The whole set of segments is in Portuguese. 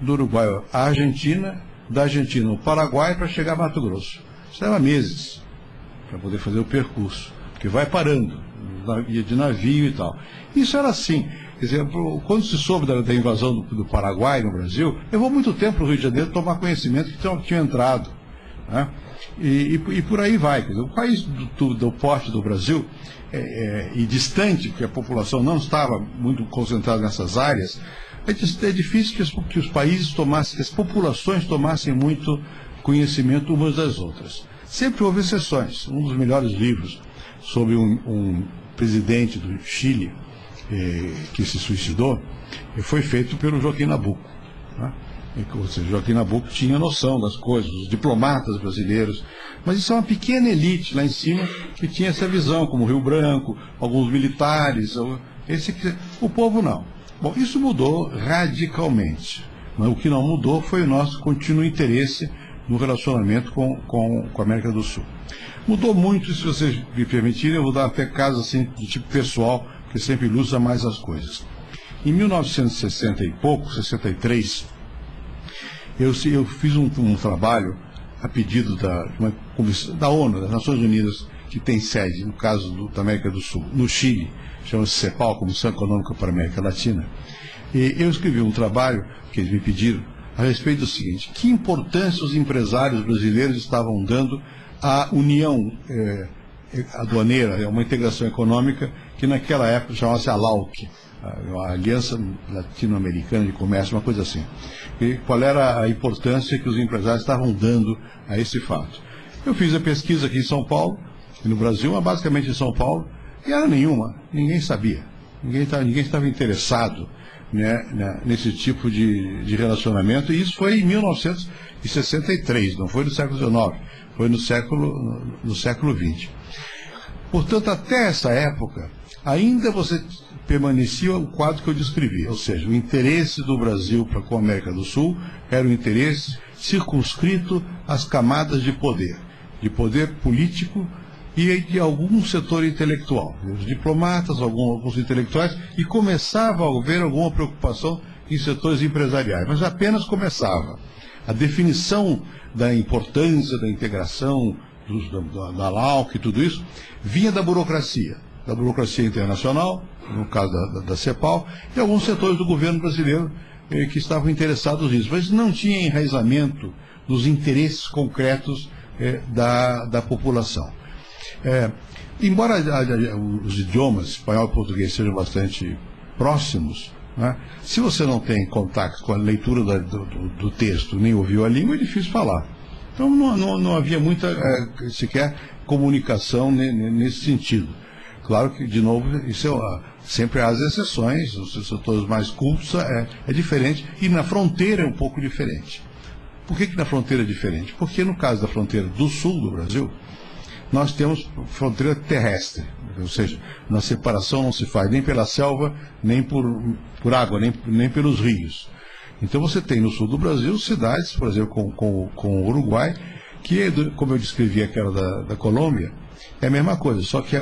do Uruguai à Argentina, da Argentina ao Paraguai para chegar a Mato Grosso. Isso leva meses para poder fazer o percurso, porque vai parando, ia de navio e tal. Isso era assim. Quer dizer, quando se soube da invasão do Paraguai no Brasil, levou muito tempo para o Rio de Janeiro tomar conhecimento que tinha entrado. Né? E por aí vai. Quer dizer, o país do porte do Brasil, e distante, porque a população não estava muito concentrada nessas áreas, é difícil que os países tomassem, que as populações tomassem muito conhecimento umas das outras. Sempre houve exceções. Um dos melhores livros sobre um presidente do Chile que se suicidou foi feito pelo Joaquim Nabuco. Né? Ou seja, Joaquim Nabuco tinha noção das coisas, os diplomatas brasileiros, mas isso é uma pequena elite lá em cima que tinha essa visão, como o Rio Branco, alguns militares, o povo não. Bom, isso mudou radicalmente, mas o que não mudou foi o nosso contínuo interesse no relacionamento com a América do Sul. Mudou muito, se vocês me permitirem, eu vou dar até casos assim, de tipo pessoal, que sempre ilustra mais as coisas. Em 1960 e pouco, 63, eu fiz um trabalho a pedido da ONU, das Nações Unidas, que tem sede, no caso da América do Sul, no Chile, chama-se CEPAL, Comissão Econômica para a América Latina, e eu escrevi um trabalho que eles me pediram a respeito do seguinte: que importância os empresários brasileiros estavam dando à União Aduaneira, uma integração econômica que naquela época chamava-se ALAUC, a Aliança Latino-Americana de Comércio, uma coisa assim. E qual era a importância que os empresários estavam dando a esse fato? Eu fiz a pesquisa aqui em São Paulo, e no Brasil, mas basicamente em São Paulo, e era nenhuma, ninguém sabia, ninguém estava interessado, né, nesse tipo de relacionamento, e isso foi em 1963, não foi no século XIX, foi no século XX. Portanto, até essa época, ainda você permanecia o quadro que eu descrevi, ou seja, o interesse do Brasil para com a América do Sul era um interesse circunscrito às camadas de poder político e de algum setor intelectual, os diplomatas, alguns intelectuais, e começava a haver alguma preocupação em setores empresariais, mas apenas começava. A definição da importância da integração da LAUC e tudo isso vinha da burocracia internacional, no caso da CEPAL, e alguns setores do governo brasileiro que estavam interessados nisso, mas não tinha enraizamento nos interesses concretos da população. Embora os idiomas espanhol e português sejam bastante próximos, né, se você não tem contato com a leitura do texto, nem ouviu a língua, é difícil falar. Então não havia muita, sequer, comunicação nesse sentido. Claro que, de novo, sempre há as exceções, os setores mais cultos é diferente, e na fronteira é um pouco diferente. Por que na fronteira é diferente? Porque no caso da fronteira do sul do Brasil, nós temos fronteira terrestre, ou seja, na separação não se faz nem pela selva, nem por água, nem pelos rios. Então você tem no sul do Brasil cidades, por exemplo, com o Uruguai, que, como eu descrevi aquela da Colômbia, é a mesma coisa, só que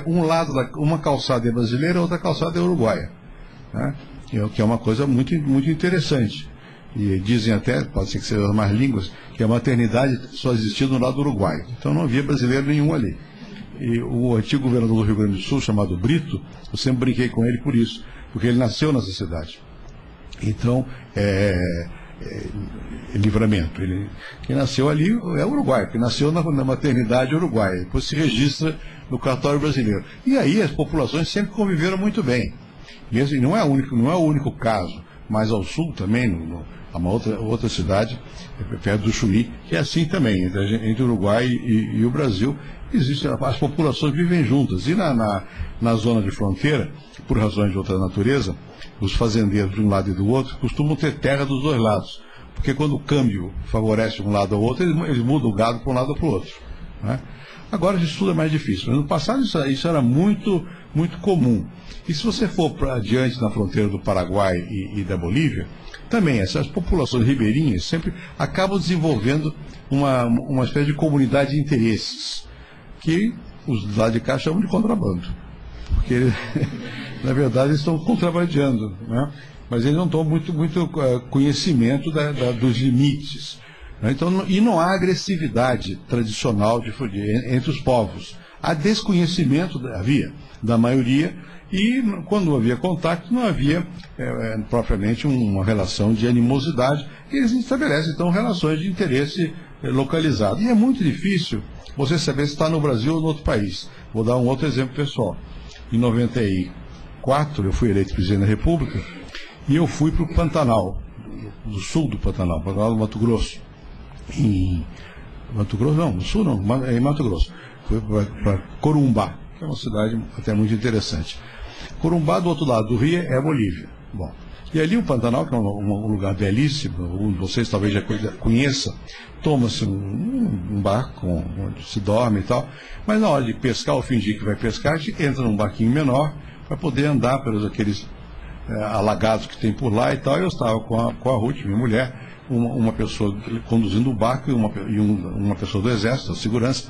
uma calçada é brasileira, a outra calçada é uruguaia, né? Que é uma coisa muito, muito interessante. E dizem até, pode ser que sejam mais línguas, que a maternidade só existia no lado do Uruguai. Então não havia brasileiro nenhum ali. E o antigo governador do Rio Grande do Sul, chamado Brito, eu sempre brinquei com ele por isso, porque ele nasceu nessa cidade. Então, Livramento. Quem nasceu ali é uruguaio, que nasceu na maternidade uruguaia, depois se registra no cartório brasileiro. E aí as populações sempre conviveram muito bem. Mesmo, não é o único caso, mas ao sul também, há uma outra cidade, perto do Chuí, que é assim também, entre o Uruguai e o Brasil, as populações vivem juntas. E na zona de fronteira, por razões de outra natureza, os fazendeiros de um lado e do outro costumam ter terra dos dois lados, porque quando o câmbio favorece um lado ao outro, eles mudam o gado para um lado ou para o outro, né? Agora isso tudo é mais difícil, mas no passado isso era muito, muito comum. E se você for para adiante na fronteira do Paraguai e da Bolívia, também essas populações ribeirinhas sempre acabam desenvolvendo uma espécie de comunidade de interesses, que os do lado de cá chamam de contrabando, porque na verdade eles estão contrabandeando, né? mas eles não tomam muito conhecimento dos limites. Né? Então, e não há agressividade tradicional entre os povos. Há desconhecimento, da maioria, e quando havia contato, não havia propriamente uma relação de animosidade, que eles estabelecem, então, relações de interesse localizado. E é muito difícil você saber se está no Brasil ou no outro país. Vou dar um outro exemplo pessoal. Em 94, eu fui eleito presidente da República, e eu fui para o Pantanal, do sul do Pantanal do Mato Grosso. Em Mato Grosso, não, no sul não, em Mato Grosso. Fui para Corumbá, que é uma cidade até muito interessante. Corumbá, do outro lado do rio, é a Bolívia. Bom, e ali o Pantanal, que é um lugar belíssimo, algum de vocês talvez já conheça, toma-se um barco onde se dorme e tal, mas na hora de pescar ou fingir que vai pescar, a gente entra num barquinho menor para poder andar pelos aqueles alagados que tem por lá e tal. Eu estava com a Ruth, minha mulher, uma pessoa conduzindo o barco e uma pessoa do exército, da segurança,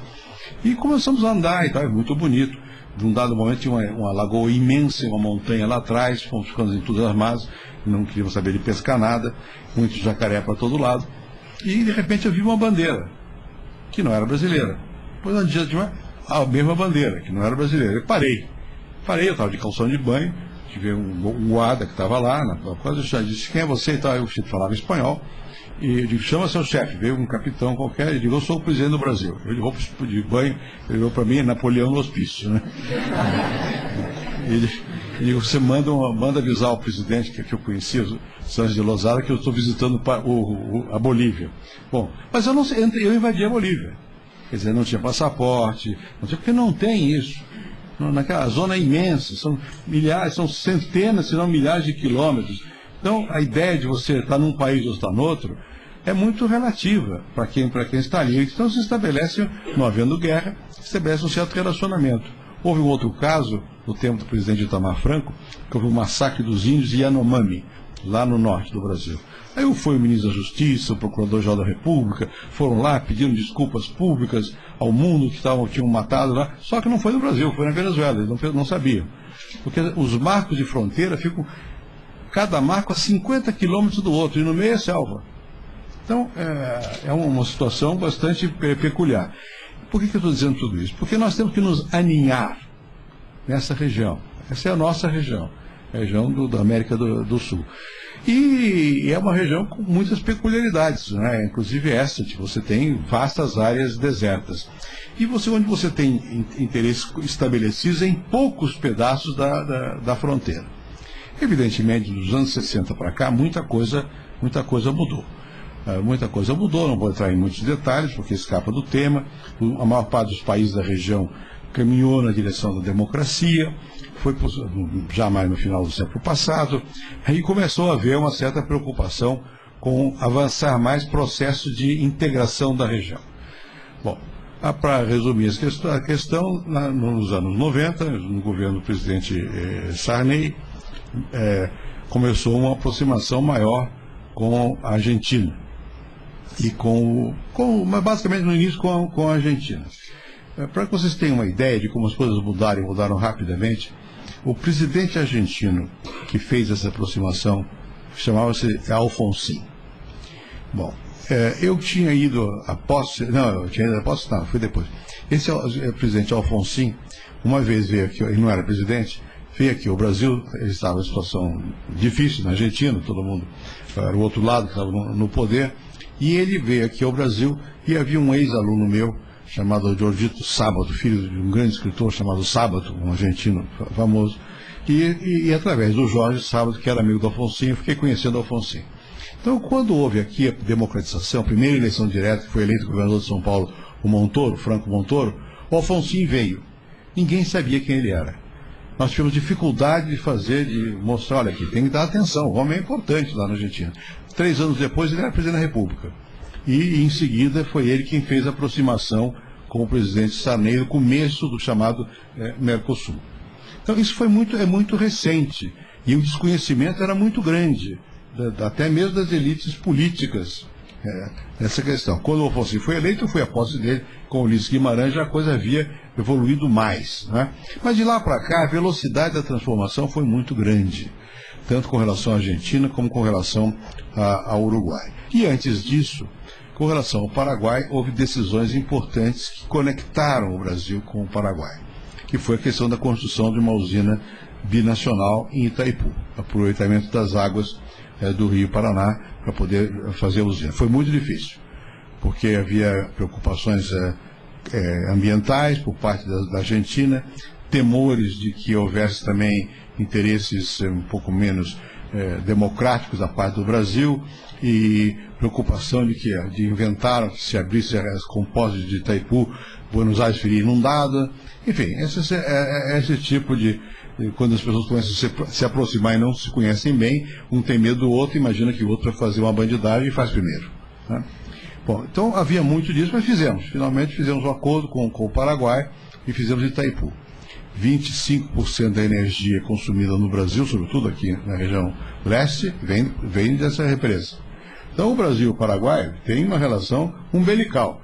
e começamos a andar e tal, é muito bonito. De um dado momento tinha uma lagoa imensa, uma montanha lá atrás, fomos ficando entusiasmados, não queríamos saber de pescar nada, muito jacaré para todo lado, e de repente eu vi uma bandeira, que não era brasileira. Depois um dia tinha a mesma bandeira, que não era brasileira. Eu parei, eu estava de calção de banho, tive um guarda que estava lá, quase eu já disse, quem é você e tal, eu falava espanhol, e eu digo, chama seu chefe, veio um capitão qualquer, ele digo, eu sou o presidente do Brasil. Ele roupa de banho, ele olhou para mim, Napoleão no hospício, né? Ele digo, você manda avisar o presidente que eu conheci, o Santos de Lozada, que eu estou visitando a Bolívia. Bom, mas eu invadi a Bolívia. Quer dizer, não tinha passaporte, porque não tem isso. Naquela zona imensa, são milhares, são centenas, se não milhares de quilômetros. Então, a ideia de você estar num país ou estar no outro é muito relativa para quem está ali. Então, se estabelece, não havendo guerra, estabelece um certo relacionamento. Houve um outro caso, no tempo do presidente Itamar Franco, que houve o massacre dos índios Yanomami, lá no norte do Brasil. Aí foi o ministro da Justiça, o Procurador-Geral da República, foram lá pedindo desculpas públicas ao mundo que tinham matado lá, só que não foi no Brasil, foi na Venezuela, eles não sabiam. Porque os marcos de fronteira ficam, cada marco a 50 quilômetros do outro, e no meio é selva. Então, é uma situação bastante peculiar. Por que eu estou dizendo tudo isso? Porque nós temos que nos aninhar nessa região. Essa é a nossa região, a região da América do Sul. E é uma região com muitas peculiaridades, né? Inclusive essa, que você tem vastas áreas desertas. E onde você tem interesses estabelecidos em poucos pedaços da fronteira. Evidentemente, dos anos 60 para cá, muita coisa mudou. Muita coisa mudou, não vou entrar em muitos detalhes, porque escapa do tema. A maior parte dos países da região caminhou na direção da democracia, foi já mais no final do século passado, aí começou a haver uma certa preocupação com avançar mais processos de integração da região. Bom, para resumir a questão, nos anos 90, no governo do presidente Sarney, começou uma aproximação maior com a Argentina, e mas basicamente no início com a Argentina. Para que vocês tenham uma ideia de como as coisas mudaram rapidamente, o presidente argentino que fez essa aproximação chamava-se Alfonsín. Bom, eu tinha ido à posse, foi depois. Esse presidente Alfonsín, uma vez veio aqui, ele não era presidente, veio aqui ao Brasil, ele estava em situação difícil na Argentina, todo mundo era o outro lado que estava no poder, e ele veio aqui ao Brasil e havia um ex-aluno meu, chamado Giorgito Sábato, filho de um grande escritor chamado Sábato, um argentino famoso, e através do Jorge Sábato, que era amigo do Alfonsín, eu fiquei conhecendo o Alfonsín. Então, quando houve aqui a democratização, a primeira eleição direta, que foi eleito governador de São Paulo, o Franco Montoro, o Alfonsín veio. Ninguém sabia quem ele era. Nós tivemos dificuldade de mostrar, olha aqui, tem que dar atenção, o homem é importante lá na Argentina. 3 anos depois ele era presidente da República. E em seguida foi ele quem fez a aproximação com o presidente Sarney no começo do chamado Mercosul. Então isso é muito recente, e o desconhecimento era muito grande, até mesmo das elites políticas, nessa questão. Quando o Alfonsín foi eleito, foi a posse dele com o Ulisses Guimarães, já a coisa havia evoluído mais, né? Mas de lá para cá, a velocidade da transformação foi muito grande. tanto com relação à Argentina como com relação ao Uruguai. E antes disso, com relação ao Paraguai, houve decisões importantes que conectaram o Brasil com o Paraguai, que foi a questão da construção de uma usina binacional em Itaipu, aproveitamento das águas do Rio Paraná para poder fazer a usina. Foi muito difícil, porque havia preocupações ambientais por parte da Argentina, temores de que houvesse também interesses um pouco menos democráticos da parte do Brasil, e preocupação de inventaram que se abrisse as compostas de Itaipu, Buenos Aires seria inundada. Enfim, esse tipo de... Quando as pessoas começam a se aproximar e não se conhecem bem, um tem medo do outro, imagina que o outro vai fazer uma bandidagem e faz primeiro, né? Bom, então havia muito disso, mas finalmente fizemos um acordo com o Paraguai e fizemos Itaipu. 25% da energia consumida no Brasil, sobretudo aqui na região leste, vem dessa represa. Então o Brasil e o Paraguai têm uma relação umbilical.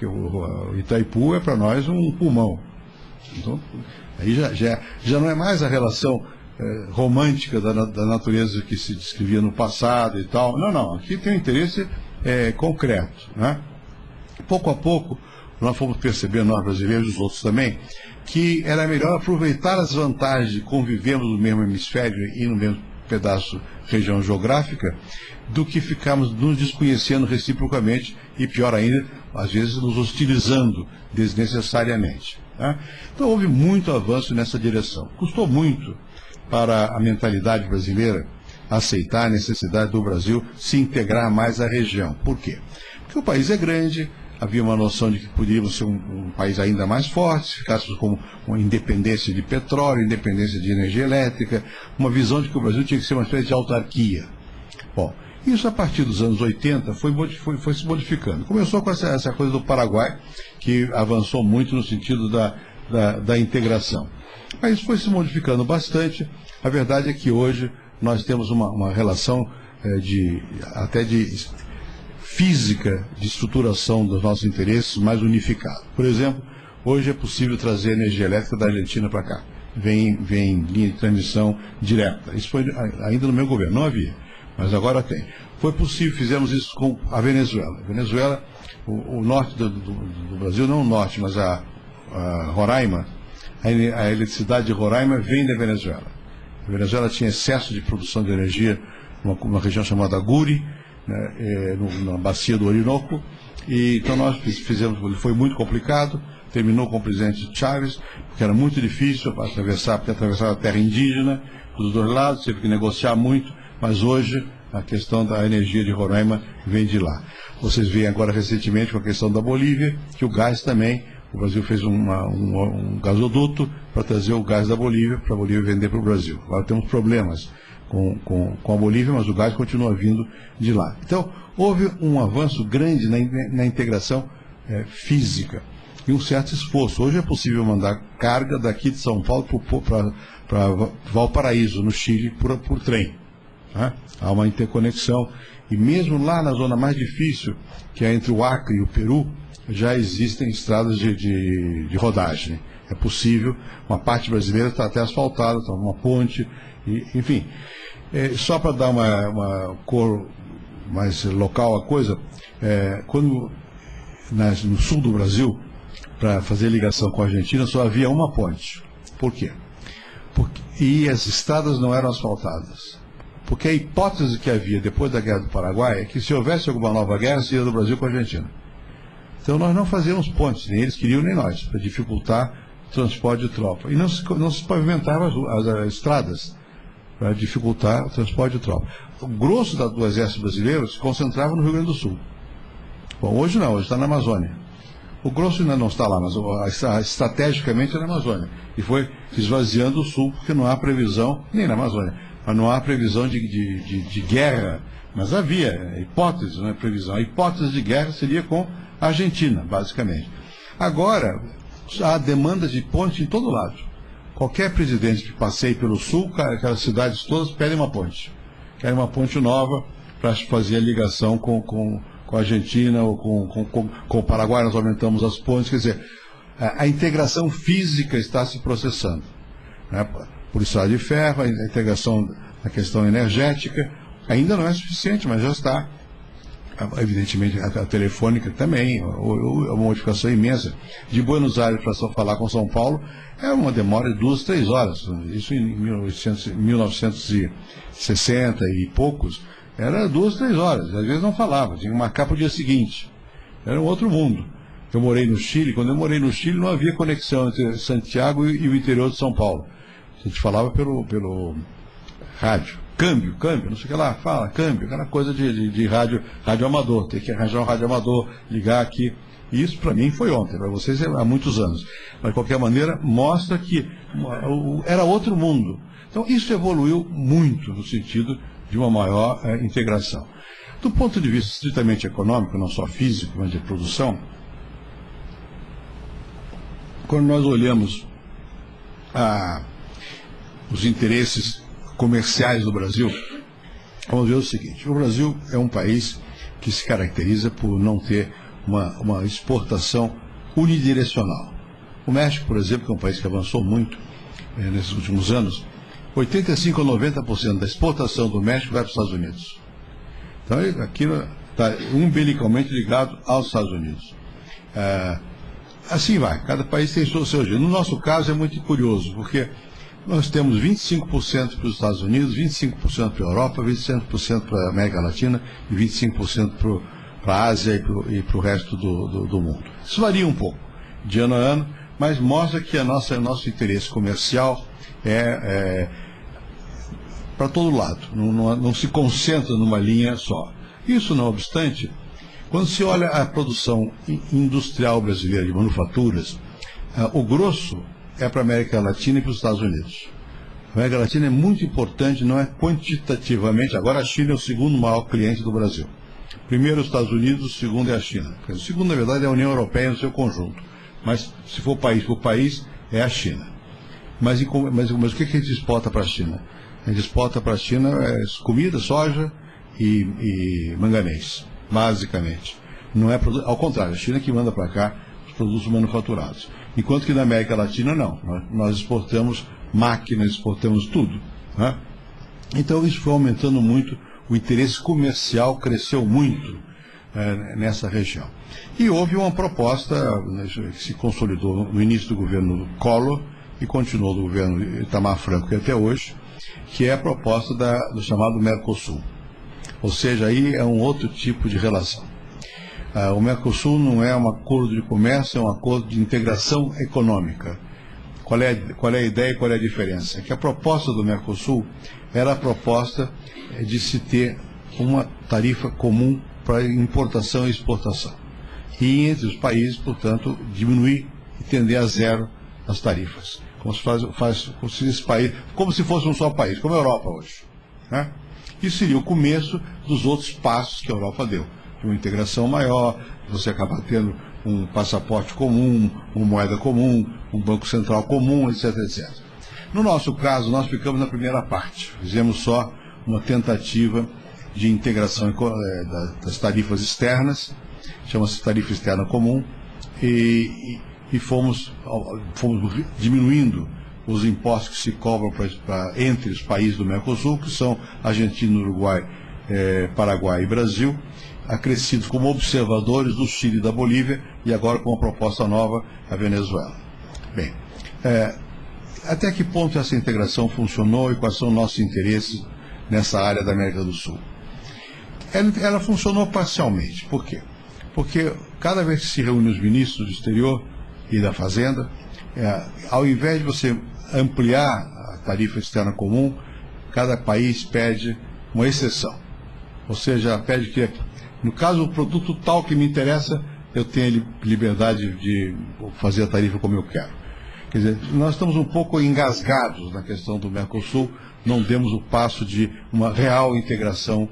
O Itaipu é para nós um pulmão. Então, aí já não é mais a relação romântica da natureza que se descrevia no passado e tal. Não, aqui tem um interesse concreto, né? Pouco a pouco, nós fomos percebendo, nós brasileiros e os outros também, que era melhor aproveitar as vantagens de convivermos no mesmo hemisfério e no mesmo pedaço, região geográfica, do que ficarmos nos desconhecendo reciprocamente e, pior ainda, às vezes nos hostilizando desnecessariamente, né? Então houve muito avanço nessa direção. Custou muito para a mentalidade brasileira aceitar a necessidade do Brasil se integrar mais à região. Por quê? Porque o país é grande, havia uma noção de que poderíamos ser um país ainda mais forte, se ficássemos com uma independência de petróleo, independência de energia elétrica, uma visão de que o Brasil tinha que ser uma espécie de autarquia. Bom, isso a partir dos anos 80 foi se modificando. Começou com essa coisa do Paraguai, que avançou muito no sentido da integração. Mas isso foi se modificando bastante. A verdade é que hoje nós temos uma relação até de física de estruturação dos nossos interesses mais unificada. Por exemplo, hoje é possível trazer energia elétrica da Argentina para cá. Vem linha de transmissão direta. Isso foi ainda no meu governo, não havia, mas agora tem. Foi possível, fizemos isso com a Venezuela. A Venezuela, o norte do Brasil, não o norte, mas a Roraima, a eletricidade de Roraima vem da Venezuela. A Venezuela tinha excesso de produção de energia numa região chamada Guri, né, na bacia do Orinoco, e então nós fizemos, foi muito complicado, terminou com o presidente Chávez, porque era muito difícil porque atravessava a terra indígena dos dois lados, teve que negociar muito, mas hoje a questão da energia de Roraima vem de lá. Vocês veem agora recentemente com a questão da Bolívia, que o gás também, o Brasil fez um gasoduto para trazer o gás da Bolívia, para a Bolívia vender para o Brasil. Agora temos problemas com a Bolívia, mas o gás continua vindo de lá. Então, houve um avanço grande na integração física e um certo esforço. Hoje é possível mandar carga daqui de São Paulo para Valparaíso, no Chile, por trem, né? Há uma interconexão. E mesmo lá na zona mais difícil, que é entre o Acre e o Peru, já existem estradas de rodagem. É possível, uma parte brasileira está até asfaltada, está uma ponte, enfim. Só para dar uma cor mais local a coisa, quando no sul do Brasil, para fazer ligação com a Argentina, só havia uma ponte. Por quê? E as estradas não eram asfaltadas. Porque a hipótese que havia depois da Guerra do Paraguai é que se houvesse alguma nova guerra, seria do Brasil com a Argentina. Então nós não fazíamos pontes, nem eles queriam nem nós, para dificultar o transporte de tropa. E não se pavimentavam as estradas para dificultar o transporte de tropa. O grosso do exército brasileiro se concentrava no Rio Grande do Sul. Bom, hoje não, hoje está na Amazônia. O grosso ainda não está lá, mas estrategicamente é na Amazônia. E foi esvaziando o sul, porque não há previsão, nem na Amazônia, mas não há previsão de guerra. Mas havia hipótese, não é previsão. A hipótese de guerra seria com a Argentina, basicamente. Agora, há demanda de ponte em todo lado. Qualquer presidente que passeie pelo sul, aquelas cidades todas pedem uma ponte. Querem uma ponte nova para fazer a ligação com a Argentina ou com o Paraguai. Nós aumentamos as pontes. Quer dizer, a integração física está se processando, né? Por estrada de ferro, a integração a questão energética. Ainda não é suficiente, mas já está. Evidentemente, a telefônica também, uma modificação imensa. De Buenos Aires para falar com São Paulo é uma demora de 2, 3 horas. Isso em 1960 e poucos, era 2, 3 horas. Às vezes não falava, tinha que marcar para o dia seguinte. Era um outro mundo. Eu morei no Chile, quando eu morei no Chile não havia conexão entre Santiago e o interior de São Paulo. A gente falava pelo rádio. Câmbio, não sei o que lá, fala, câmbio, aquela coisa de rádio amador, tem que arranjar um rádio amador, ligar aqui. Isso para mim foi ontem, para vocês é há muitos anos. Mas de qualquer maneira, mostra que era outro mundo. Então isso evoluiu muito no sentido de uma maior integração. Do ponto de vista estritamente econômico, não só físico, mas de produção, quando nós olhamos os interesses comerciais do Brasil, vamos ver o seguinte: o Brasil é um país que se caracteriza por não ter uma exportação unidirecional. O México, por exemplo, que é um país que avançou muito nesses últimos anos, 85% a 90% da exportação do México vai para os Estados Unidos. Então, aquilo está umbilicalmente ligado aos Estados Unidos. Assim vai, cada país tem o seu jeito. No nosso caso é muito curioso, porque nós temos 25% para os Estados Unidos, 25% para a Europa, 25% para a América Latina e 25% para a Ásia e para o resto do mundo. Isso varia um pouco de ano a ano, mas mostra que nosso interesse comercial é para todo lado, não se concentra numa linha só. Isso não obstante, quando se olha a produção industrial brasileira de manufaturas, o grosso é para a América Latina e para os Estados Unidos. A América Latina é muito importante, não é quantitativamente. Agora a China é o segundo maior cliente do Brasil. Primeiro os Estados Unidos, o segundo é a China. O segundo, na verdade, é a União Europeia no seu conjunto. Mas se for país por país, é a China. Mas o que a gente exporta para a China? A gente exporta para a China comida, soja e manganês, basicamente. Não é ao contrário, a China que manda para cá os produtos manufaturados. Enquanto que na América Latina não. Nós exportamos máquinas, exportamos tudo. Né? Então isso foi aumentando muito, o interesse comercial cresceu muito nessa região. E houve uma proposta que se consolidou no início do governo Collor e continuou do governo Itamar Franco até hoje, que é a proposta do chamado Mercosul. Ou seja, aí é um outro tipo de relação. O Mercosul não é um acordo de comércio, é um acordo de integração econômica. Qual é a ideia e qual é a diferença? É que a proposta do Mercosul era a proposta de se ter uma tarifa comum para importação e exportação. E entre os países, portanto, diminuir e tender a zero as tarifas. Como se fosse um só país, como a Europa hoje. Né? Isso seria o começo dos outros passos que a Europa deu. Uma integração maior, você acaba tendo um passaporte comum, uma moeda comum, um banco central comum, etc, etc. No nosso caso, nós ficamos na primeira parte. Fizemos só uma tentativa de integração das tarifas externas, chama-se tarifa externa comum, e fomos diminuindo os impostos que se cobram entre os países do Mercosul, que são Argentina, Uruguai, Paraguai e Brasil, acrescidos como observadores do Chile e da Bolívia, e agora com uma proposta nova, a Venezuela. Bem, até que ponto essa integração funcionou e quais são os nossos interesses nessa área da América do Sul? Ela funcionou parcialmente. Por quê? Porque cada vez que se reúnem os ministros do exterior e da Fazenda, ao invés de você ampliar a tarifa externa comum, cada país pede uma exceção. Ou seja, pede que, no caso, o produto tal que me interessa, eu tenha liberdade de fazer a tarifa como eu quero. Quer dizer, nós estamos um pouco engasgados na questão do Mercosul, não demos o passo de uma real integração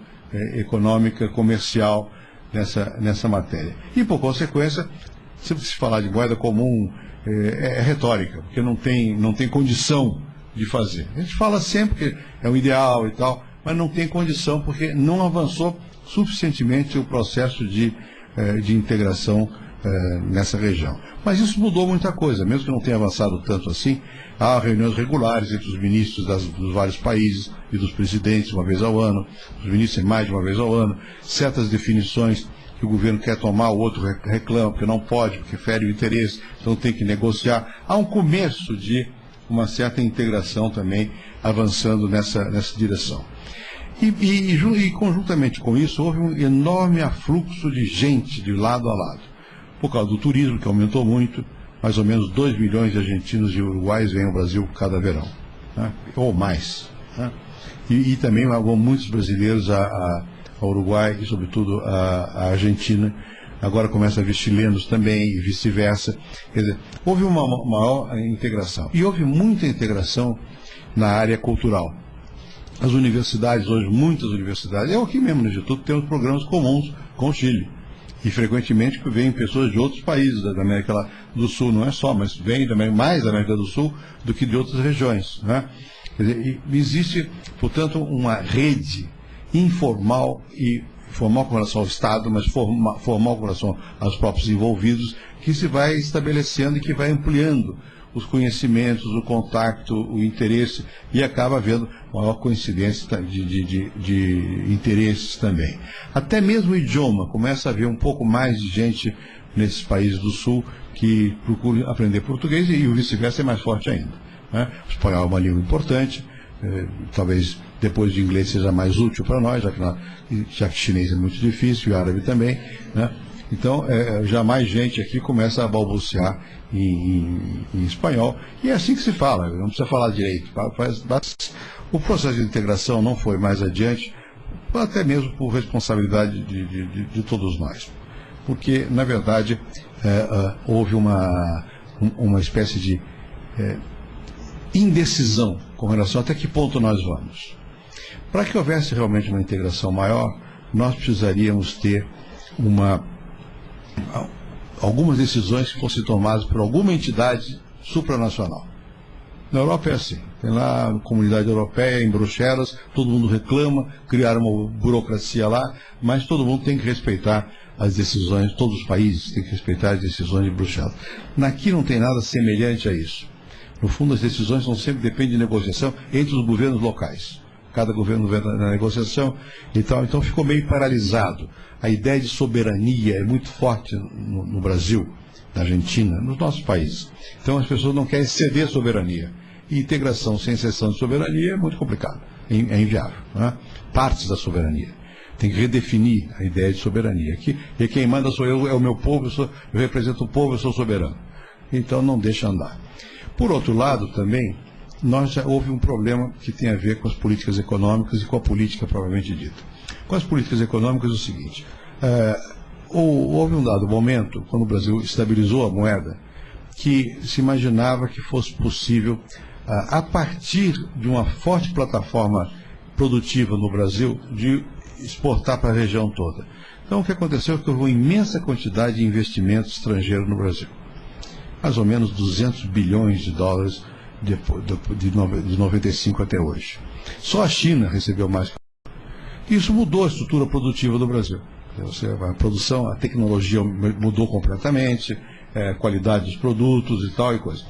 econômica, comercial nessa matéria. E, por consequência, se falar de moeda comum é retórica, porque não tem condição de fazer. A gente fala sempre que é um ideal e tal, mas não tem condição, porque não avançou suficientemente o processo de integração nessa região. Mas isso mudou muita coisa, mesmo que não tenha avançado tanto assim. Há reuniões regulares entre os ministros dos vários países e dos presidentes uma vez ao ano, os ministros mais de uma vez ao ano, certas definições que o governo quer tomar, o outro reclama porque não pode, porque fere o interesse, então tem que negociar. Há um começo de uma certa integração também avançando nessa direção. E conjuntamente com isso, houve um enorme afluxo de gente de lado a lado. Por causa do turismo, que aumentou muito, mais ou menos 2 milhões de argentinos e uruguaios vêm ao Brasil cada verão, né? Ou mais. Né? E também vão muitos brasileiros ao Uruguai e, sobretudo, à Argentina. Agora começa a vir chilenos também e vice-versa. Quer dizer, houve uma maior integração. E houve muita integração na área cultural. As universidades, hoje, muitas universidades, aqui mesmo no Instituto, temos programas comuns com o Chile. E frequentemente vêm pessoas de outros países da América do Sul, não é só, mas vêm mais da América do Sul do que de outras regiões. Né? Quer dizer, existe, portanto, uma rede informal e formal com relação ao Estado, mas formal com relação aos próprios envolvidos, que se vai estabelecendo e que vai ampliando os conhecimentos, o contato, o interesse, e acaba havendo maior coincidência de interesses também. Até mesmo o idioma, começa a haver um pouco mais de gente nesses países do Sul que procuram aprender português, e o vice-versa é mais forte ainda. Né? O espanhol é uma língua importante, talvez depois de inglês seja mais útil para nós, já que chinês é muito difícil, e árabe também, né? Então, já mais gente aqui começa a balbuciar em espanhol, e é assim que se fala, não precisa falar direito. O processo de integração não foi mais adiante, até mesmo por responsabilidade de todos nós. Porque, na verdade, houve uma espécie de indecisão com relação até que ponto nós vamos. Para que houvesse realmente uma integração maior, nós precisaríamos ter algumas decisões que fossem tomadas por alguma entidade supranacional. Na Europa é assim, tem lá a Comunidade Europeia, em Bruxelas, todo mundo reclama, criaram uma burocracia lá, mas todo mundo tem que respeitar as decisões, todos os países têm que respeitar as decisões de Bruxelas. Aqui não tem nada semelhante a isso. No fundo, as decisões sempre dependem de negociação entre os governos locais. Cada governo na negociação e tal, então ficou meio paralisado. A ideia de soberania é muito forte no Brasil, na Argentina, nos nossos países. Então as pessoas não querem ceder soberania. E integração sem cessão de soberania é muito complicado, é inviável. Né? Partes da soberania. Tem que redefinir a ideia de soberania. E quem manda sou eu, é o meu povo, eu represento o povo, eu sou soberano. Então não deixa andar. Por outro lado, também, já houve um problema que tem a ver com as políticas econômicas e com a política propriamente dita. Com as políticas econômicas é o seguinte, houve um dado momento, quando o Brasil estabilizou a moeda, que se imaginava que fosse possível, a partir de uma forte plataforma produtiva no Brasil, de exportar para a região toda. Então o que aconteceu é que houve uma imensa quantidade de investimentos estrangeiros no Brasil. Mais ou menos 200 bilhões de dólares de 95 até hoje. Só a China recebeu mais. Isso mudou a estrutura produtiva do Brasil. A produção, a tecnologia mudou completamente, a qualidade dos produtos e tal e coisa.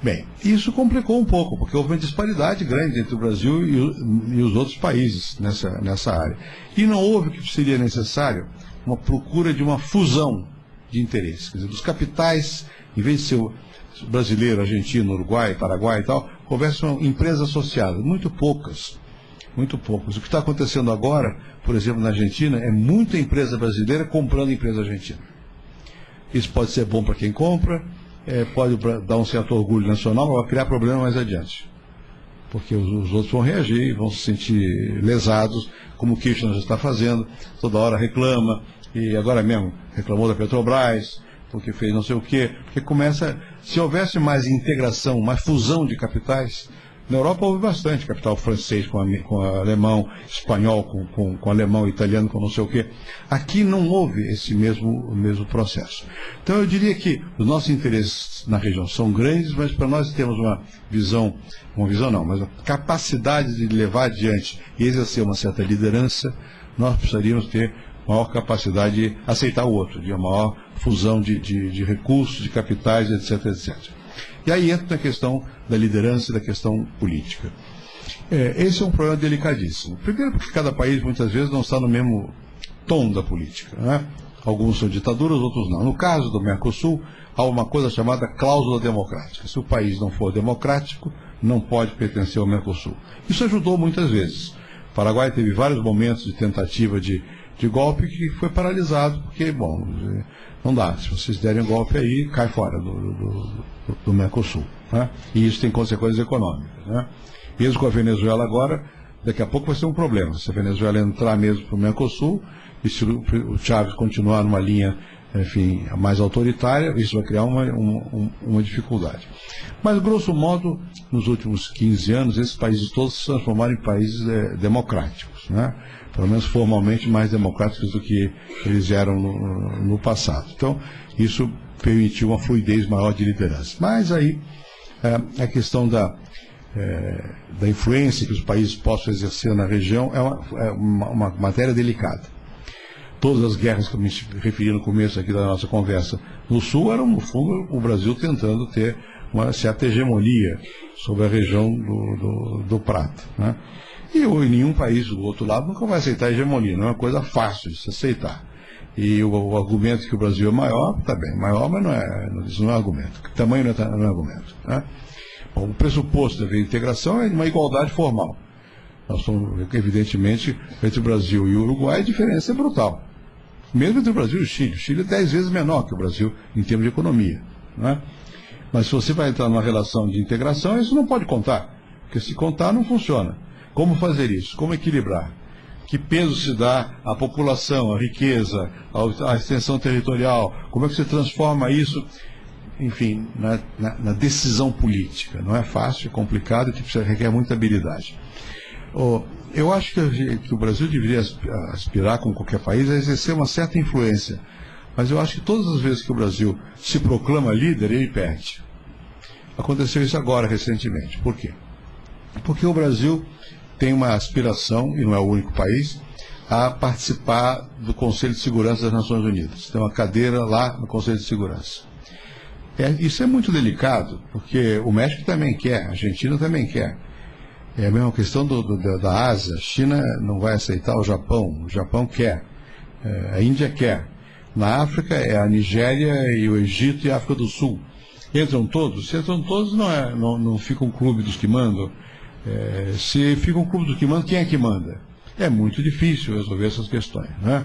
Bem, isso complicou um pouco, porque houve uma disparidade grande entre o Brasil e os outros países nessa área. E não houve o que seria necessário uma procura de uma fusão de interesses. Quer dizer, dos capitais, em vez de ser brasileiro, argentino, Uruguai, Paraguai e tal, houvesse uma empresa associada, muito poucas. Muito poucos. O que está acontecendo agora, por exemplo, na Argentina, é muita empresa brasileira comprando empresa argentina. Isso pode ser bom para quem compra, pode dar um certo orgulho nacional, mas vai criar problema mais adiante. Porque os outros vão reagir, vão se sentir lesados, como o Kirchner já está fazendo, toda hora reclama, e agora mesmo reclamou da Petrobras, porque fez não sei o quê, porque começa, se houvesse mais integração, mais fusão de capitais. Na Europa houve bastante capital francês com alemão, espanhol com alemão, italiano com não sei o quê. Aqui não houve esse mesmo processo. Então eu diria que os nossos interesses na região são grandes, mas para nós temos uma visão não, mas a capacidade de levar adiante e exercer uma certa liderança, nós precisaríamos ter maior capacidade de aceitar o outro, de uma maior fusão de recursos, de capitais, etc, etc. E aí entra a questão da liderança e da questão política. Esse é um problema delicadíssimo. Primeiro porque cada país, muitas vezes, não está no mesmo tom da política, né? Alguns são ditaduras, outros não. No caso do Mercosul, há uma coisa chamada cláusula democrática. Se o país não for democrático, não pode pertencer ao Mercosul. Isso ajudou muitas vezes. O Paraguai teve vários momentos de tentativa de golpe que foi paralisado, porque, bom, não dá. Se vocês derem golpe aí, cai fora do Mercosul, né? E isso tem consequências econômicas, né? Mesmo com a Venezuela agora, daqui a pouco vai ser um problema. Se a Venezuela entrar mesmo para o Mercosul, e se o Chávez continuar numa linha, enfim, mais autoritária, isso vai criar uma dificuldade. Mas, grosso modo, nos últimos 15 anos, esses países todos se transformaram em países democráticos, né? Pelo menos formalmente mais democráticos do que eles eram no passado. Então, isso permitiu uma fluidez maior de liderança. Mas aí, a questão da influência que os países possam exercer na região é uma matéria delicada. Todas as guerras que eu me referi no começo aqui da nossa conversa no Sul eram, no fundo, o Brasil tentando ter uma certa hegemonia sobre a região do Prata, né? E nenhum país do outro lado nunca vai aceitar a hegemonia, não é uma coisa fácil de se aceitar. E o argumento que o Brasil é maior, está bem, maior, mas isso não é argumento. O tamanho não é argumento, né? Bom, o pressuposto da integração é uma igualdade formal. Nós somos, evidentemente, entre o Brasil e o Uruguai, a diferença é brutal. Mesmo entre o Brasil e o Chile. O Chile é 10 vezes menor que o Brasil em termos de economia, né? Mas se você vai entrar numa relação de integração, isso não pode contar. Porque se contar, não funciona. Como fazer isso? Como equilibrar? Que peso se dá à população, à riqueza, à extensão territorial? Como é que você transforma isso, enfim, na decisão política? Não é fácil, é complicado e requer muita habilidade. Eu acho que o Brasil deveria aspirar, como qualquer país, a exercer uma certa influência. Mas eu acho que todas as vezes que o Brasil se proclama líder, ele perde. Aconteceu isso agora, recentemente. Por quê? Porque o Brasil tem uma aspiração, e não é o único país, a participar do Conselho de Segurança das Nações Unidas. Tem uma cadeira lá no Conselho de Segurança. Isso é muito delicado, porque o México também quer, a Argentina também quer. É a mesma questão da Ásia. A China não vai aceitar o Japão quer, a Índia quer. Na África é a Nigéria e o Egito e a África do Sul. Entram todos? Se entram todos, não fica um clube dos que mandam. Se fica um clube dos que mandam, quem é que manda? É muito difícil resolver essas questões, né?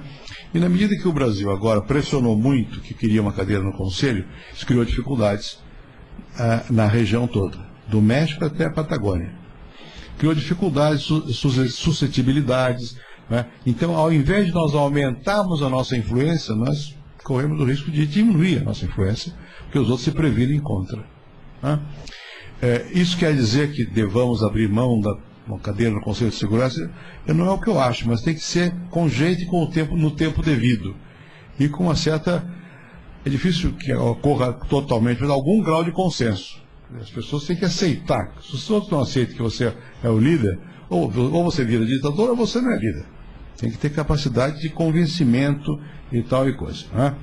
E na medida que o Brasil agora pressionou muito que queria uma cadeira no Conselho, isso criou dificuldades na região toda, do México até a Patagônia. Criou dificuldades, suscetibilidades, né? Então, ao invés de nós aumentarmos a nossa influência, nós corremos o risco de diminuir a nossa influência, porque os outros se previnem contra, né? Isso quer dizer que devamos abrir mão da uma cadeira no Conselho de Segurança? Não é o que eu acho, mas tem que ser com jeito e no tempo devido. E com uma certa... É difícil que ocorra totalmente, mas algum grau de consenso. As pessoas têm que aceitar. Se os outros não aceitam que você é o líder, ou você vira ditador, ou você não é líder. Tem que ter capacidade de convencimento e tal e coisa, né?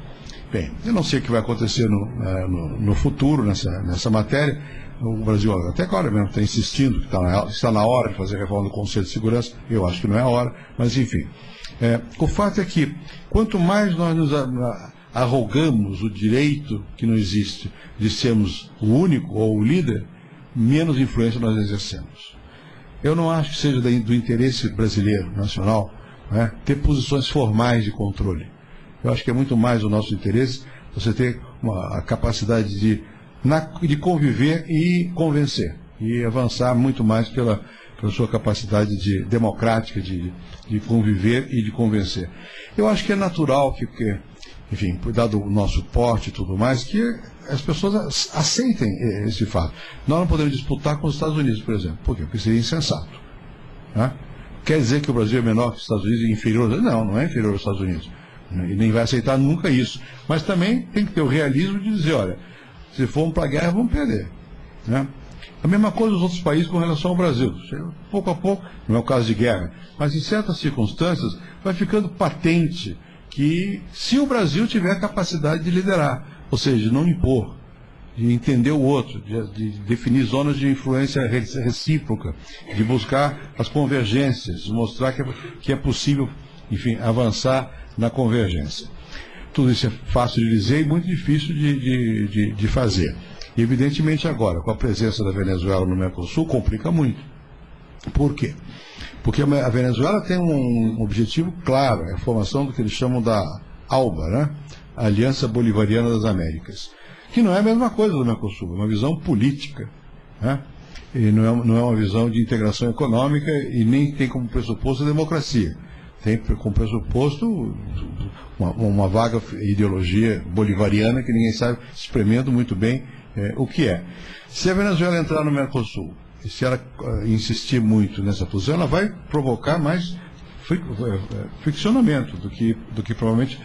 Bem, eu não sei o que vai acontecer no futuro nessa matéria. O Brasil até agora mesmo está insistindo que está na hora de fazer reforma do Conselho de Segurança. Eu acho que não é a hora, mas enfim. O fato é que quanto mais nós nos arrogamos o direito que não existe de sermos o único ou o líder, menos influência nós exercemos. Eu não acho que seja do interesse brasileiro, nacional, né, ter posições formais de controle. Eu acho que é muito mais o nosso interesse você ter a capacidade de conviver e convencer, e avançar muito mais pela sua capacidade democrática de conviver e de convencer. Eu acho que é natural que enfim, dado o nosso porte e tudo mais, que as pessoas aceitem esse fato. Nós não podemos disputar com os Estados Unidos, por exemplo. Por quê? Porque seria insensato, né? Quer dizer que o Brasil é menor que os Estados Unidos e inferior? Não é inferior aos Estados Unidos. E nem vai aceitar nunca isso. Mas também tem que ter o realismo de dizer, olha, se formos para a guerra, vamos perder, né? A mesma coisa os outros países com relação ao Brasil. Pouco a pouco, não é o caso de guerra, mas em certas circunstâncias vai ficando patente que se o Brasil tiver capacidade de liderar, ou seja, de não impor, de entender o outro, de definir zonas de influência recíproca, de buscar as convergências, de mostrar que é possível, enfim, avançar na convergência. Tudo isso é fácil de dizer e muito difícil de fazer. E, evidentemente, agora, com a presença da Venezuela no Mercosul, complica muito. Por quê? Porque a Venezuela tem um objetivo claro, é a formação do que eles chamam da ALBA, né? Aliança Bolivariana das Américas, que não é a mesma coisa do Mercosul, é uma visão política, né? E não é uma visão de integração econômica e nem tem como pressuposto a democracia. Tem como pressuposto uma vaga ideologia bolivariana que ninguém sabe, espremendo muito bem o que é. Se a Venezuela entrar no Mercosul, e se ela insistir muito nessa posição, ela vai provocar mais friccionamento do que provavelmente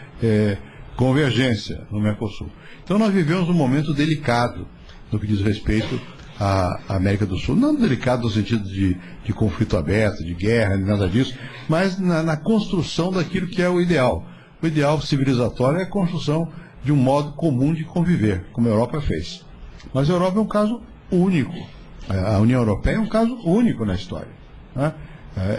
convergência no Mercosul. Então nós vivemos um momento delicado no que diz respeito à América do Sul. Não delicado no sentido de conflito aberto, de guerra, nada disso, mas na construção daquilo que é o ideal. O ideal civilizatório é a construção de um modo comum de conviver, como a Europa fez. Mas a Europa é um caso único. A União Europeia é um caso único na história, né?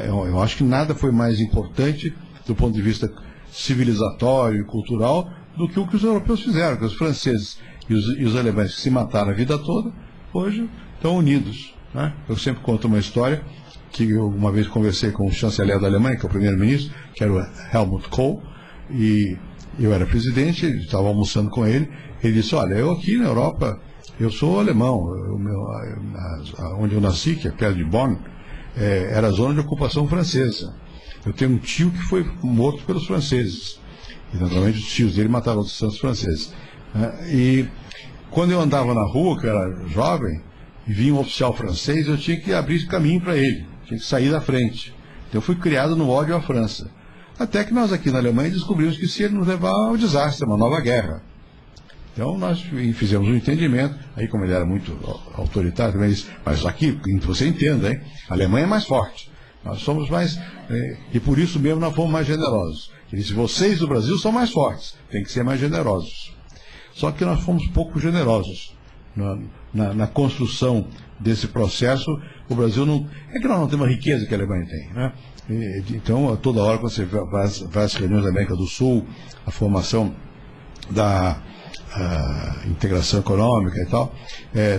Eu acho que nada foi mais importante do ponto de vista civilizatório e cultural do que o que os europeus fizeram, que os franceses e os alemães que se mataram a vida toda, hoje estão unidos, né? Eu sempre conto uma história que eu uma vez conversei com o chanceler da Alemanha, que é o primeiro-ministro, que era o Helmut Kohl, e eu era presidente, estava almoçando com ele, ele disse, olha, eu aqui na Europa, eu sou alemão, onde eu nasci, que é perto de Bonn, era a zona de ocupação francesa. Eu tenho um tio que foi morto pelos franceses. E, naturalmente, os tios dele mataram os santos franceses. E quando eu andava na rua, que eu era jovem, e vinha um oficial francês, eu tinha que abrir caminho para ele, tinha que sair da frente. Então eu fui criado no ódio à França. Até que nós aqui na Alemanha descobrimos que isso ia nos levar ao desastre, uma nova guerra. Então nós fizemos um entendimento, aí como ele era muito autoritário, também disse, mas aqui, você entenda, hein? A Alemanha é mais forte, nós somos mais, e por isso mesmo nós fomos mais generosos. Ele disse, vocês do Brasil são mais fortes, tem que ser mais generosos. Só que nós fomos pouco generosos na construção desse processo. O Brasil não, é que nós não temos a riqueza que a Alemanha tem, né? Então, toda hora quando você vai às reuniões da América do Sul, a formação da integração econômica e tal,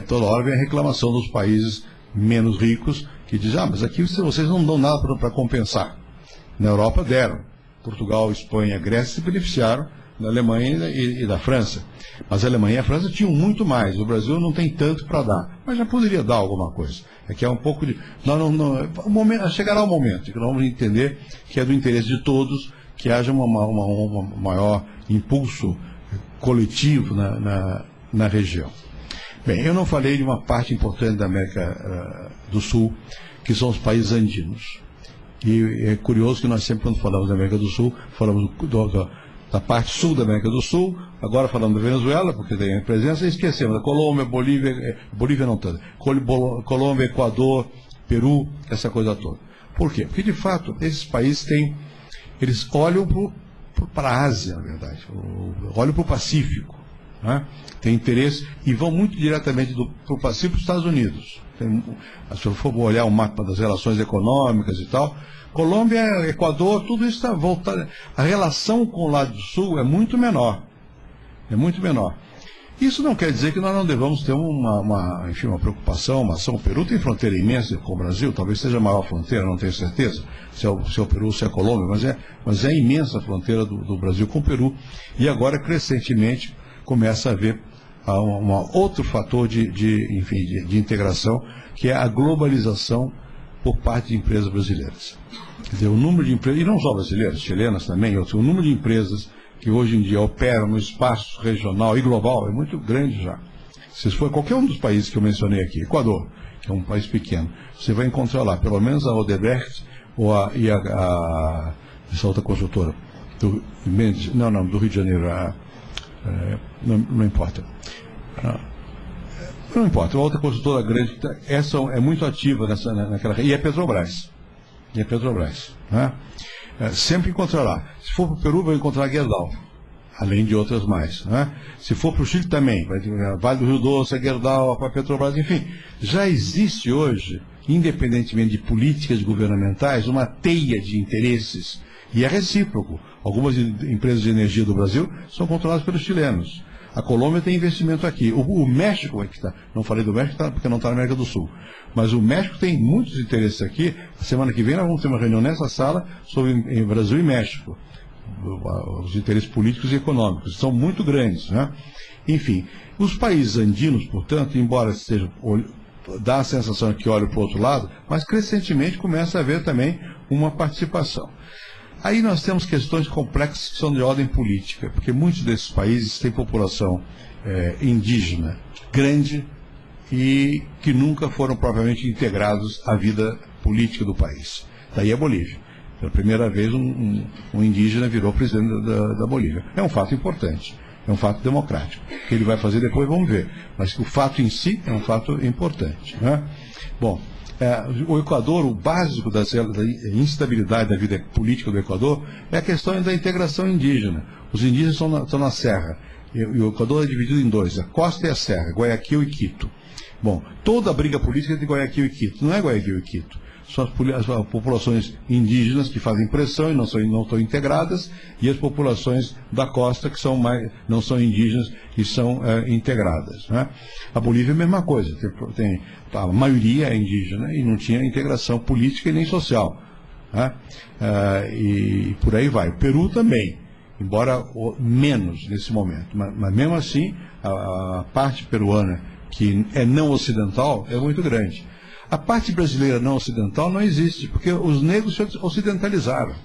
toda hora vem a reclamação dos países menos ricos que dizem, mas aqui vocês não dão nada para compensar. Na Europa deram. Portugal, Espanha, Grécia se beneficiaram da Alemanha e da França. Mas a Alemanha e a França tinham muito mais. O Brasil não tem tanto para dar. Mas já poderia dar alguma coisa. É que é um pouco de... chegará o momento em que nós vamos entender que é do interesse de todos que haja um maior impulso coletivo na região. Bem, eu não falei de uma parte importante da América do Sul, que são os países andinos. E é curioso que nós sempre, quando falamos da América do Sul, falamos da parte sul da América do Sul, agora falamos da Venezuela, porque tem a presença, e esquecemos da Colômbia, Bolívia não tanto, Colômbia, Equador, Peru, essa coisa toda. Por quê? Porque, de fato, esses países eles olham para a Ásia, na verdade, olham para o Pacífico, né? Tem interesse e vão muito diretamente para o Pacífico para os Estados Unidos. Se eu for olhar o mapa das relações econômicas e tal, Colômbia, Equador, tudo isso está voltado. A relação com o lado do Sul é muito menor. É muito menor. Isso não quer dizer que nós não devamos ter uma preocupação, uma ação. O Peru tem fronteira imensa com o Brasil, talvez seja a maior fronteira, não tenho certeza, se é o Peru ou se é a Colômbia, mas é imensa a fronteira do Brasil com o Peru. E agora, crescentemente, começa a haver outro fator de integração, que é a globalização por parte de empresas brasileiras. Quer dizer, o número de empresas, e não só brasileiras, chilenas também, o número de empresas que hoje em dia operam no espaço regional e global é muito grande já. Se for qualquer um dos países que eu mencionei aqui, Equador, que é um país pequeno, você vai encontrar lá, pelo menos a Odebrecht essa outra construtora, do Rio de Janeiro, não importa. Não importa, uma outra construtora grande, essa é muito ativa naquela. E é Petrobras. Né? Sempre encontrará. Se for para o Peru, vai encontrar Gerdau, além de outras mais. Né? Se for para o Chile também, vai ter Vale do Rio Doce, Gerdau, a Petrobras, enfim. Já existe hoje, independentemente de políticas governamentais, uma teia de interesses, e é recíproco. Algumas empresas de energia do Brasil são controladas pelos chilenos. A Colômbia tem investimento aqui. O México é que está. Não falei do México porque não está na América do Sul. Mas o México tem muitos interesses aqui. A semana que vem nós vamos ter uma reunião nessa sala sobre em Brasil e México. Os interesses políticos e econômicos são muito grandes, né? Enfim, os países andinos, portanto, embora dá a sensação que olham para o outro lado, mas crescentemente começa a haver também uma participação. Aí nós temos questões complexas que são de ordem política, porque muitos desses países têm população indígena grande e que nunca foram propriamente integrados à vida política do país. Daí a Bolívia. Pela primeira vez um indígena virou presidente da Bolívia. É um fato importante, é um fato democrático. O que ele vai fazer depois vamos ver. Mas o fato em si é um fato importante. Né? Bom, o Equador, o básico da instabilidade da vida política do Equador é a questão da integração indígena. Os indígenas estão na serra, e o Equador é dividido em dois, a costa e a serra, Guayaquil e Quito. Bom, toda a briga política é de Guayaquil e Quito, não é Guayaquil e Quito. São as populações indígenas que fazem pressão e não estão integradas, e as populações da costa que não são indígenas e são integradas. Né? A Bolívia é a mesma coisa, a maioria é indígena e não tinha integração política e nem social. Né? E por aí vai. O Peru também, embora menos nesse momento, mas mesmo assim a parte peruana, que é não ocidental, é muito grande. A parte brasileira não ocidental não existe, porque os negros se ocidentalizaram.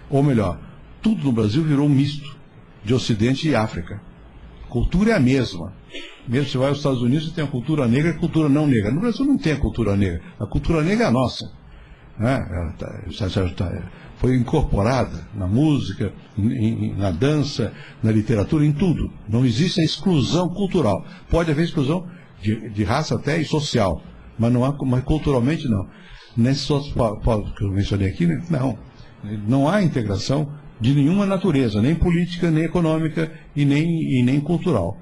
Ou melhor, tudo no Brasil virou um misto de Ocidente e África. A cultura é a mesma. Mesmo se vai aos Estados Unidos, você tem a cultura negra e a cultura não negra. No Brasil não tem a cultura negra. A cultura negra é a nossa. Né? Ela foi incorporada na música, na dança, na literatura, em tudo. Não existe a exclusão cultural. Pode haver exclusão de raça até e social. Mas culturalmente não. Nesses outros povos que eu mencionei aqui, não há integração de nenhuma natureza, nem política, nem econômica e nem cultural.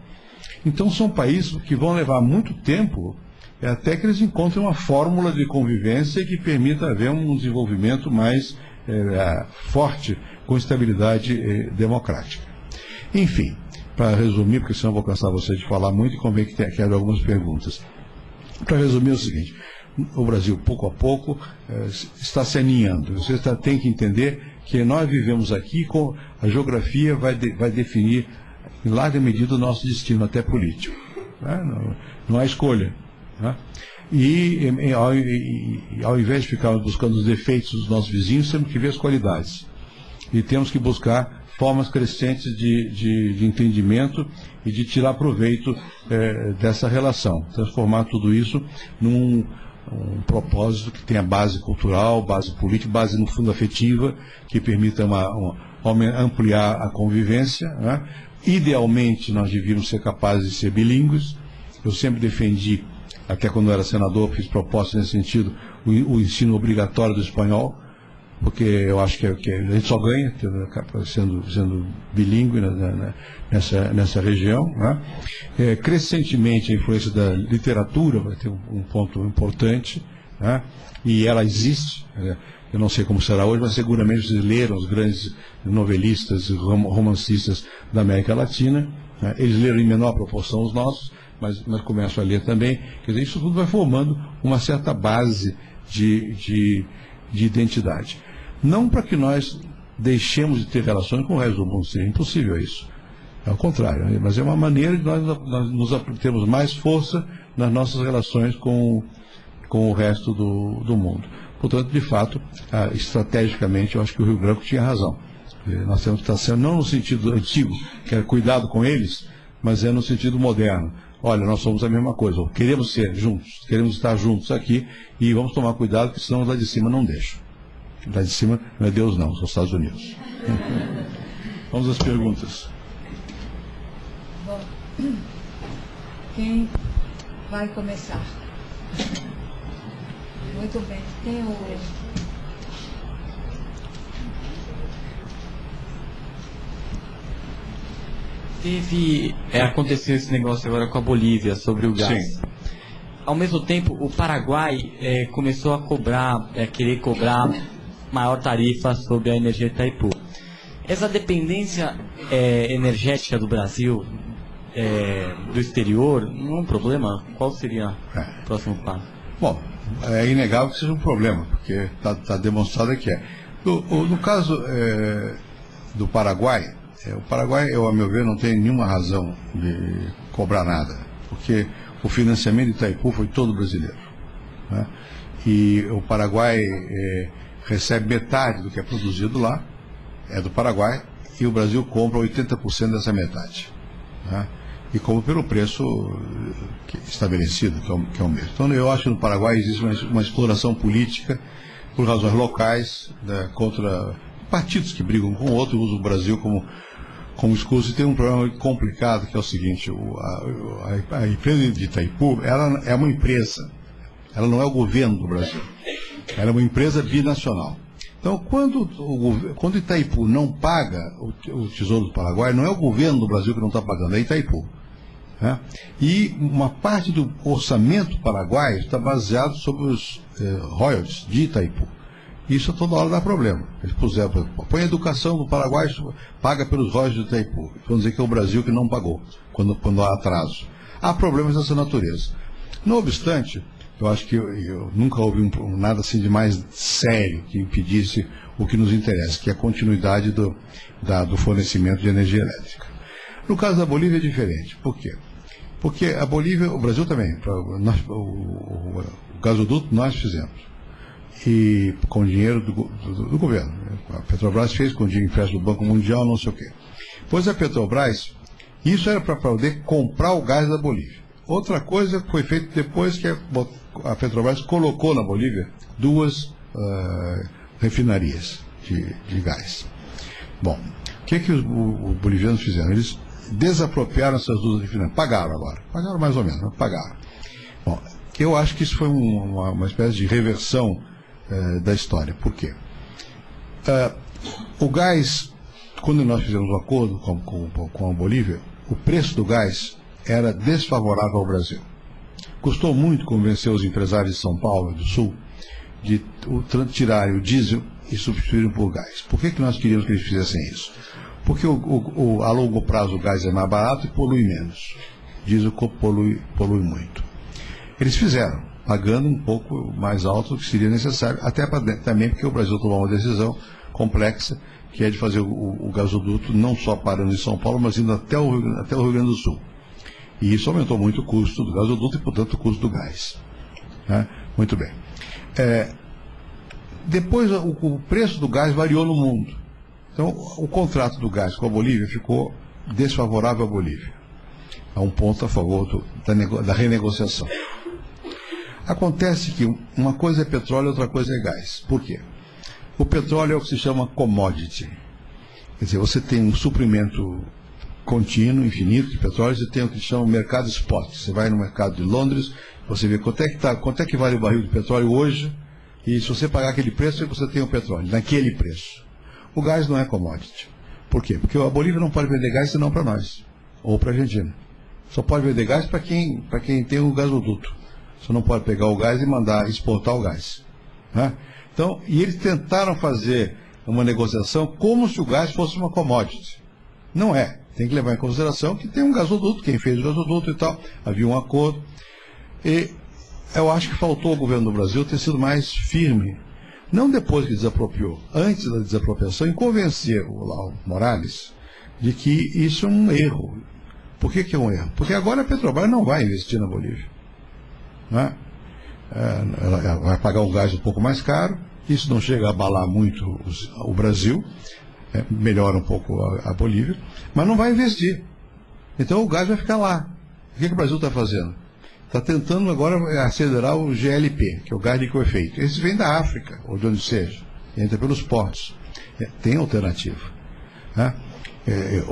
Então são países que vão levar muito tempo até que eles encontrem uma fórmula de convivência que permita haver um desenvolvimento mais forte, com estabilidade democrática. Enfim, para resumir, porque senão eu vou cansar você de falar muito e convém que quero algumas perguntas. Para resumir é o seguinte, o Brasil, pouco a pouco, está se aninhando. Você tem que entender que nós vivemos aqui, com a geografia vai definir, em larga medida, o nosso destino, até político. Né? Não há escolha. Né? E ao invés de ficarmos buscando os defeitos dos nossos vizinhos, temos que ver as qualidades. E temos que buscar formas crescentes de entendimento e de tirar proveito dessa relação, transformar tudo isso num propósito que tenha base cultural, base política, base no fundo afetiva, que permita ampliar a convivência. Né? Idealmente nós devíamos ser capazes de ser bilíngues. Eu sempre defendi, até quando eu era senador, fiz propostas nesse sentido, o ensino obrigatório do espanhol, porque eu acho que a gente só ganha sendo bilíngue nessa região. Né? Crescentemente a influência da literatura vai ter um ponto importante, né? E ela existe. Eu não sei como será hoje, mas seguramente vocês leram os grandes novelistas e romancistas da América Latina. Né? Eles leram em menor proporção os nossos, mas começam a ler também. Quer dizer, isso tudo vai formando uma certa base de identidade. Não para que nós deixemos de ter relações com o resto do mundo, seria impossível isso. Ao contrário, mas é uma maneira de nós termos mais força nas nossas relações com o resto do mundo. Portanto, de fato, estrategicamente, eu acho que o Rio Branco tinha razão. Nós temos que estar sendo, não no sentido antigo, que é cuidado com eles, mas é no sentido moderno. Olha, nós somos a mesma coisa, queremos ser juntos, queremos estar juntos aqui e vamos tomar cuidado, porque senão lá de cima não deixam. Lá de cima não é Deus não, são os Estados Unidos. Vamos às perguntas. Bom, quem vai começar. Muito bem. Tem o... Aconteceu esse negócio agora com a Bolívia sobre o gás. Sim. Ao mesmo tempo, o Paraguai começou a querer cobrar maior tarifa sobre a energia de Itaipu. Essa dependência energética do Brasil do exterior não é um problema? Qual seria o próximo passo? Bom, é inegável que seja um problema, porque está demonstrado que é. No caso do Paraguai, o Paraguai, a meu ver, não tem nenhuma razão de cobrar nada, porque o financiamento de Itaipu foi todo brasileiro, né? E o Paraguai recebe metade do que é produzido lá, é do Paraguai, e o Brasil compra 80% dessa metade, né? E compra pelo preço estabelecido, que é o mesmo. Então eu acho que no Paraguai existe uma exploração política por razões locais, né, contra partidos que brigam com o outro, usam o Brasil como escudo. E tem um problema complicado, que é o seguinte: a empresa de Itaipu, ela é uma empresa, ela não é o governo do Brasil, ela é uma empresa binacional. Então, quando Itaipu não paga o Tesouro do Paraguai, não é o governo do Brasil que não está pagando, é Itaipu, né? E uma parte do orçamento paraguaio está baseado sobre os royalties de Itaipu. Isso toda hora dá problema. Eles puseram, põe a educação do Paraguai, paga pelos royalties de Itaipu. Vão dizer que é o Brasil que não pagou, quando há atraso. Há problemas dessa natureza. Não obstante, eu acho que eu nunca ouvi nada assim de mais sério que impedisse o que nos interessa, que é a continuidade do fornecimento de energia elétrica. No caso da Bolívia é diferente. Por quê? Porque a Bolívia, o Brasil também, o gasoduto nós fizemos. E com dinheiro do governo. A Petrobras fez com dinheiro empréstimo do Banco Mundial, não sei o quê. Pois a Petrobras, isso era para poder comprar o gás da Bolívia. Outra coisa foi feita depois que a Petrobras colocou na Bolívia 2 refinarias de gás. Bom, o que os bolivianos fizeram? Eles desapropriaram essas 2 refinarias. Pagaram agora. Pagaram mais ou menos, mas pagaram. Bom, eu acho que isso foi uma espécie de reversão da história. Por quê? O gás, quando nós fizemos um acordo com a Bolívia, o preço do gás era desfavorável ao Brasil. Custou muito convencer os empresários de São Paulo e do Sul de tirarem o diesel e substituírem por gás. Por que nós queríamos que eles fizessem isso? Porque a longo prazo o gás é mais barato e polui menos. Diesel polui muito. Eles fizeram, pagando um pouco mais alto do que seria necessário, até também porque o Brasil tomou uma decisão complexa, que é de fazer o gasoduto não só parando em São Paulo, mas indo até o Rio Grande do Sul. E isso aumentou muito o custo do gasoduto e, portanto, o custo do gás, né? Muito bem. Depois, o preço do gás variou no mundo. Então, o contrato do gás com a Bolívia ficou desfavorável à Bolívia. Há um ponto a favor da renegociação. Acontece que uma coisa é petróleo, outra coisa é gás. Por quê? O petróleo é o que se chama commodity. Quer dizer, você tem um suprimento contínuo, infinito de petróleo, você tem o que se chama mercado spot. Você vai no mercado de Londres, você vê quanto é que vale o barril de petróleo hoje, e se você pagar aquele preço, você tem o petróleo, naquele preço. O gás não é commodity. Por quê? Porque a Bolívia não pode vender gás senão para nós, ou para a Argentina. Só pode vender gás para quem tem o gasoduto. Você não pode pegar o gás e mandar exportar o gás, né? Então, e eles tentaram fazer uma negociação como se o gás fosse uma commodity. Não é. Tem que levar em consideração que tem um gasoduto, quem fez o gasoduto e tal, havia um acordo. E eu acho que faltou ao governo do Brasil ter sido mais firme, não depois que desapropriou, antes da desapropriação, em convencer o Morales de que isso é um erro. Por que é um erro? Porque agora a Petrobras não vai investir na Bolívia, né? Ela vai pagar um gás um pouco mais caro, isso não chega a abalar muito o Brasil, melhora um pouco a Bolívia, mas não vai investir. Então o gás vai ficar lá. O que o Brasil está fazendo? Está tentando agora acelerar o GLP, que é o gás liquefeito. Esse vem da África, ou de onde seja, entra pelos portos. Tem alternativa, né?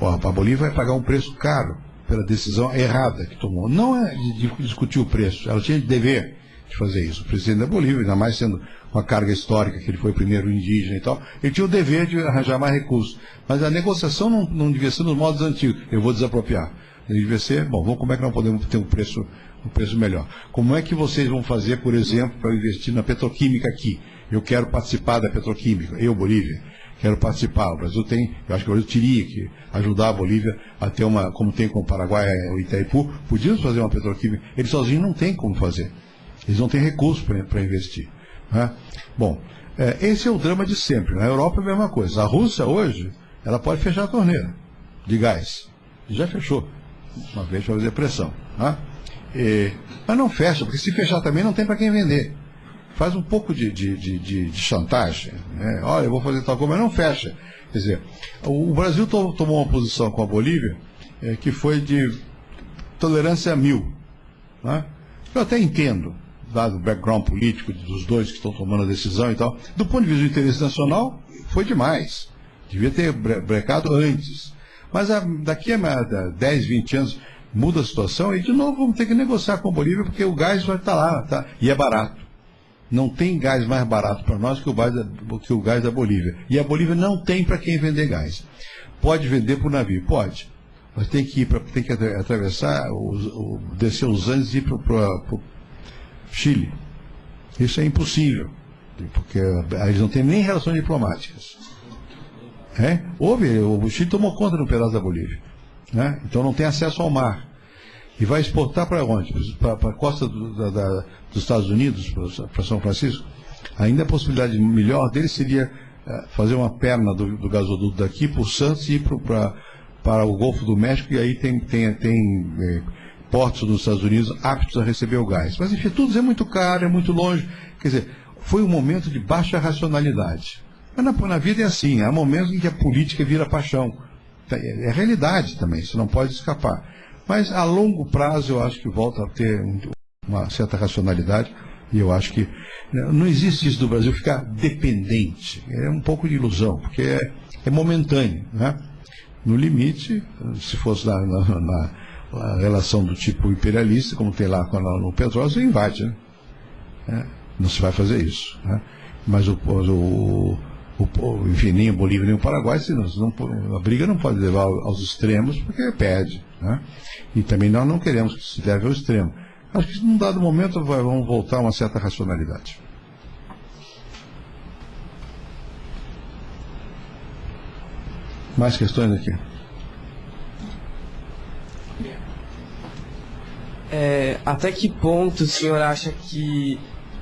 A Bolívia vai pagar um preço caro pela decisão errada que tomou. Não é de discutir o preço, ela tinha dever de fazer isso. O presidente da Bolívia, ainda mais sendo uma carga histórica, que ele foi o primeiro indígena e tal, ele tinha o dever de arranjar mais recursos. Mas a negociação não devia ser nos modos antigos. Eu vou desapropriar. Ele devia ser, bom, como é que nós podemos ter um preço melhor? Como é que vocês vão fazer, por exemplo, para investir na petroquímica aqui? Eu quero participar da petroquímica, eu, Bolívia, quero participar. O Brasil tem, eu acho que o Brasil teria que ajudar a Bolívia a ter uma, como tem com o Paraguai, o Itaipu, podíamos fazer uma petroquímica. Eles sozinhos não têm como fazer. Eles não têm recursos para investir. Né? Bom, esse é o drama de sempre. Na Europa é a mesma coisa. A Rússia hoje, ela pode fechar a torneira de gás. Já fechou. Uma vez para fazer pressão. Né? Mas não fecha, porque se fechar também não tem para quem vender. Faz um pouco de chantagem. Né? Olha, eu vou fazer tal coisa, mas não fecha. Quer dizer, o Brasil tomou uma posição com a Bolívia que foi de tolerância a 1000. Né? Eu até entendo, dado o background político dos dois que estão tomando a decisão e tal. Do ponto de vista do interesse nacional, foi demais. Devia ter brecado antes. Mas daqui a 10, 20 anos muda a situação e de novo vamos ter que negociar com a Bolívia porque o gás vai estar lá, tá? E é barato. Não tem gás mais barato para nós que o gás da Bolívia. E a Bolívia não tem para quem vender gás. Pode vender por navio? Pode. Mas tem que atravessar, descer os Andes e ir para o Chile. Isso é impossível. Porque eles não têm nem relações diplomáticas. O Chile tomou conta de um pedaço da Bolívia. Né? Então não tem acesso ao mar. E vai exportar para onde? Para a costa dos Estados Unidos, para São Francisco. Ainda a possibilidade melhor dele seria fazer uma perna do gasoduto daqui para o Santos e ir para o Golfo do México, e aí tem portos nos Estados Unidos aptos a receber o gás. Mas enfim, tudo é muito caro, é muito longe. Quer dizer, foi um momento de baixa racionalidade. Mas na vida é assim, há momentos em que a política vira paixão. É realidade também, isso não pode escapar. Mas a longo prazo eu acho que volta a ter uma certa racionalidade, e eu acho que não existe isso do Brasil ficar dependente. É um pouco de ilusão, porque é momentâneo. Né? No limite, se fosse na relação do tipo imperialista, como tem lá no petróleo, você invade. Né? Não se vai fazer isso. Né? Mas enfim, nem a Bolívia nem o Paraguai, a briga não pode levar aos extremos, porque perde. Né? E também nós não queremos que se leve ao extremo. Acho que num dado momento vamos voltar a uma certa racionalidade. Mais questões aqui? Até que ponto o senhor acha que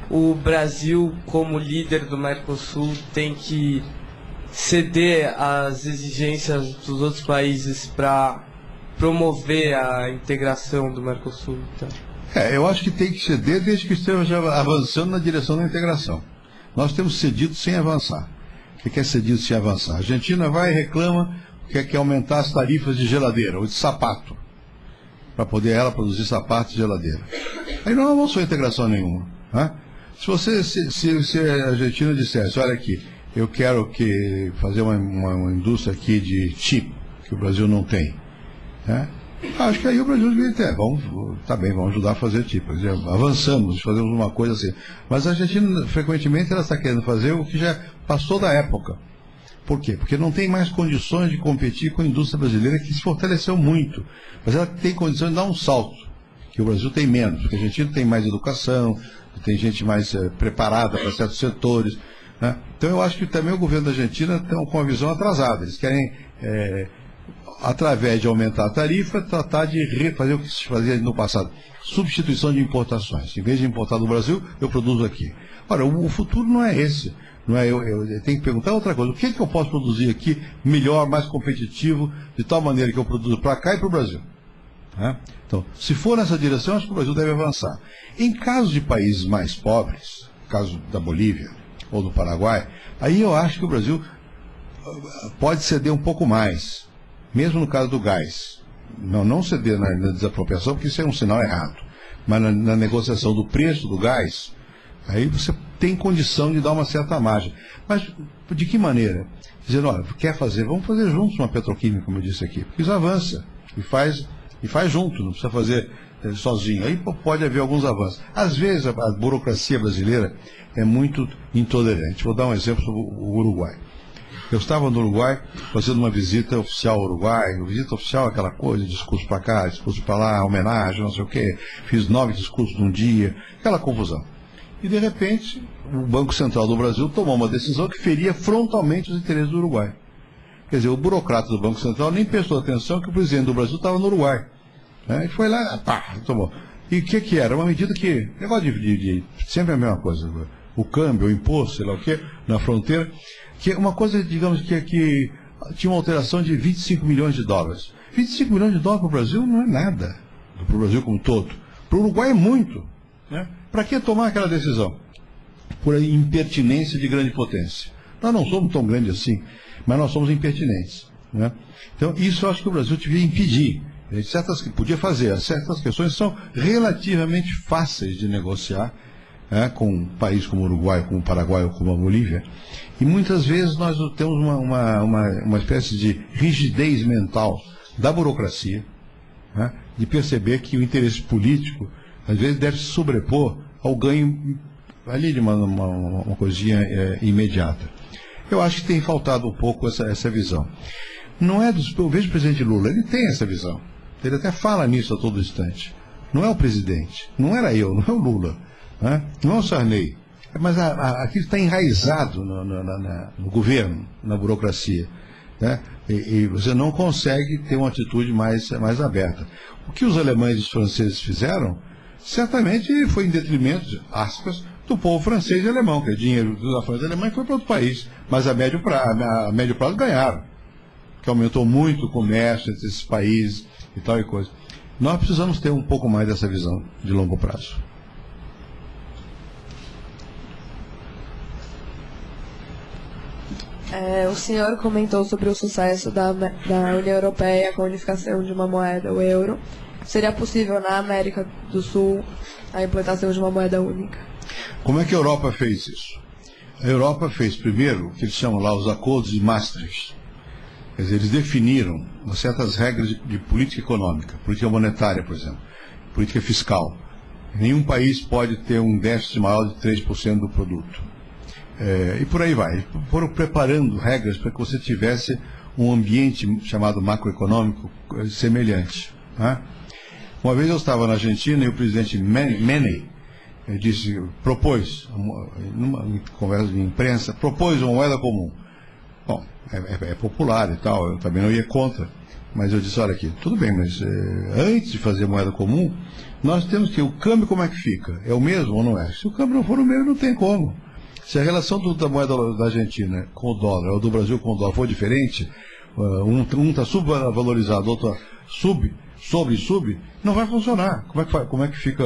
o Brasil, como líder do Mercosul, tem que ceder às exigências dos outros países para promover a integração do Mercosul? Então? Eu acho que tem que ceder desde que esteja avançando na direção da integração. Nós temos cedido sem avançar. O que é cedido sem avançar? A Argentina vai e reclama que quer aumentar as tarifas de geladeira ou de sapato, para poder ela produzir sapato e geladeira. Aí não avançou integração nenhuma. Né? Se a Argentina dissesse, olha aqui, eu quero fazer uma indústria aqui de chip, que o Brasil não tem. Né? Acho que aí o Brasil deveria ter. Vamos ajudar a fazer chip. Avançamos, fazemos uma coisa assim. Mas a Argentina, frequentemente, ela está querendo fazer o que já passou da época. Por quê? Porque não tem mais condições de competir com a indústria brasileira, que se fortaleceu muito. Mas ela tem condições de dar um salto, que o Brasil tem menos. Porque a Argentina tem mais educação, tem gente mais preparada para certos setores. Né? Então eu acho que também o governo da Argentina está com uma visão atrasada. Eles querem, através de aumentar a tarifa, tratar de refazer o que se fazia no passado. Substituição de importações. Em vez de importar do Brasil, eu produzo aqui. Ora, o futuro não é esse. Não é, eu tenho que perguntar outra coisa. O que eu posso produzir aqui melhor, mais competitivo, de tal maneira que eu produzo para cá e para o Brasil? Né? Então, se for nessa direção, acho que o Brasil deve avançar. Em caso de países mais pobres, caso da Bolívia ou do Paraguai, aí eu acho que o Brasil pode ceder um pouco mais, mesmo no caso do gás. Não ceder na desapropriação, porque isso é um sinal errado. Mas na negociação do preço do gás, aí você tem condição de dar uma certa margem. Mas de que maneira? Dizendo, olha, quer fazer? Vamos fazer juntos uma petroquímica, como eu disse aqui. Porque isso avança e faz E faz junto, não precisa fazer sozinho. Aí pode haver alguns avanços. Às vezes a burocracia brasileira é muito intolerante. Vou dar um exemplo sobre o Uruguai. Eu estava no Uruguai fazendo uma visita oficial ao Uruguai. Visita oficial é aquela coisa, discurso para cá, discurso para lá, homenagem, não sei o quê. Fiz 9 discursos num dia, aquela confusão. E de repente o Banco Central do Brasil tomou uma decisão que feria frontalmente os interesses do Uruguai. Quer dizer, o burocrata do Banco Central nem prestou atenção que o presidente do Brasil estava no Uruguai. E foi lá, tomou. E o que era? Uma medida que, negócio de sempre a mesma coisa. O câmbio, o imposto, sei lá o quê, na fronteira, que é uma coisa, digamos, que tinha uma alteração de 25 milhões de dólares. 25 milhões de dólares para o Brasil não é nada, para o Brasil como um todo. Para o Uruguai é muito. Né? Para que tomar aquela decisão? Por impertinência de grande potência. Nós não somos tão grandes assim, mas nós somos impertinentes. Né? Então, isso eu acho que o Brasil devia impedir. Certas que podia fazer, certas questões são relativamente fáceis de negociar com um país como o Uruguai, como o Paraguai ou como a Bolívia. E muitas vezes nós temos uma espécie de rigidez mental da burocracia, de perceber que o interesse político às vezes deve se sobrepor ao ganho ali de uma coisinha imediata. Eu acho que tem faltado um pouco essa visão. Não é eu vejo o presidente Lula, ele tem essa visão. Ele até fala nisso a todo instante. Não é o presidente, não era eu, não é o Lula, não é o Sarney. Mas aquilo está enraizado no governo, na burocracia. Né? E você não consegue ter uma atitude mais aberta. O que os alemães e os franceses fizeram, certamente foi em detrimento, aspas, do povo francês e alemão, que o dinheiro da França e da Alemanha foi para outro país. Mas a médio prazo ganharam. Que aumentou muito o comércio entre esses países e tal e coisa. Nós precisamos ter um pouco mais dessa visão de longo prazo. O senhor comentou sobre o sucesso da União Europeia com a unificação de uma moeda, o euro. Seria possível na América do Sul a implantação de uma moeda única? Como é que a Europa fez isso? A Europa fez primeiro o que eles chamam lá os acordos de Maastricht. Quer dizer, eles definiram certas regras de política econômica, política monetária, por exemplo, política fiscal. Nenhum país pode ter um déficit maior de 3% do produto. E por aí vai. Foram preparando regras para que você tivesse um ambiente chamado macroeconômico semelhante. Né? Uma vez eu estava na Argentina e o presidente Menem propôs, numa conversa de imprensa, propôs uma moeda comum. Bom, é popular e tal, eu também não ia contra, mas eu disse, olha aqui, tudo bem, mas antes de fazer moeda comum, nós temos que, o câmbio como é que fica? É o mesmo ou não é? Se o câmbio não for o mesmo, não tem como. Se a relação da moeda da Argentina com o dólar, ou do Brasil com o dólar for diferente, um está subvalorizado, outro sub, não vai funcionar. Como é que fica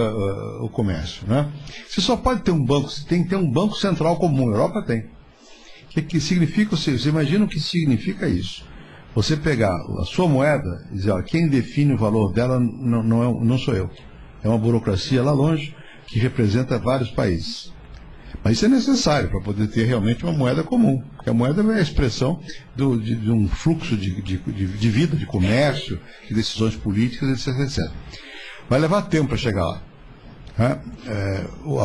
o comércio? Né? Você só pode ter um banco, você tem que ter um banco central comum, a Europa tem. O que significa, você imagina o que significa isso? Você pegar a sua moeda e dizer, ó, quem define o valor dela não sou eu. É uma burocracia lá longe que representa vários países. Mas isso é necessário para poder ter realmente uma moeda comum. Porque a moeda é a expressão de um fluxo de vida, de comércio, de decisões políticas, etc. Vai levar tempo para chegar lá.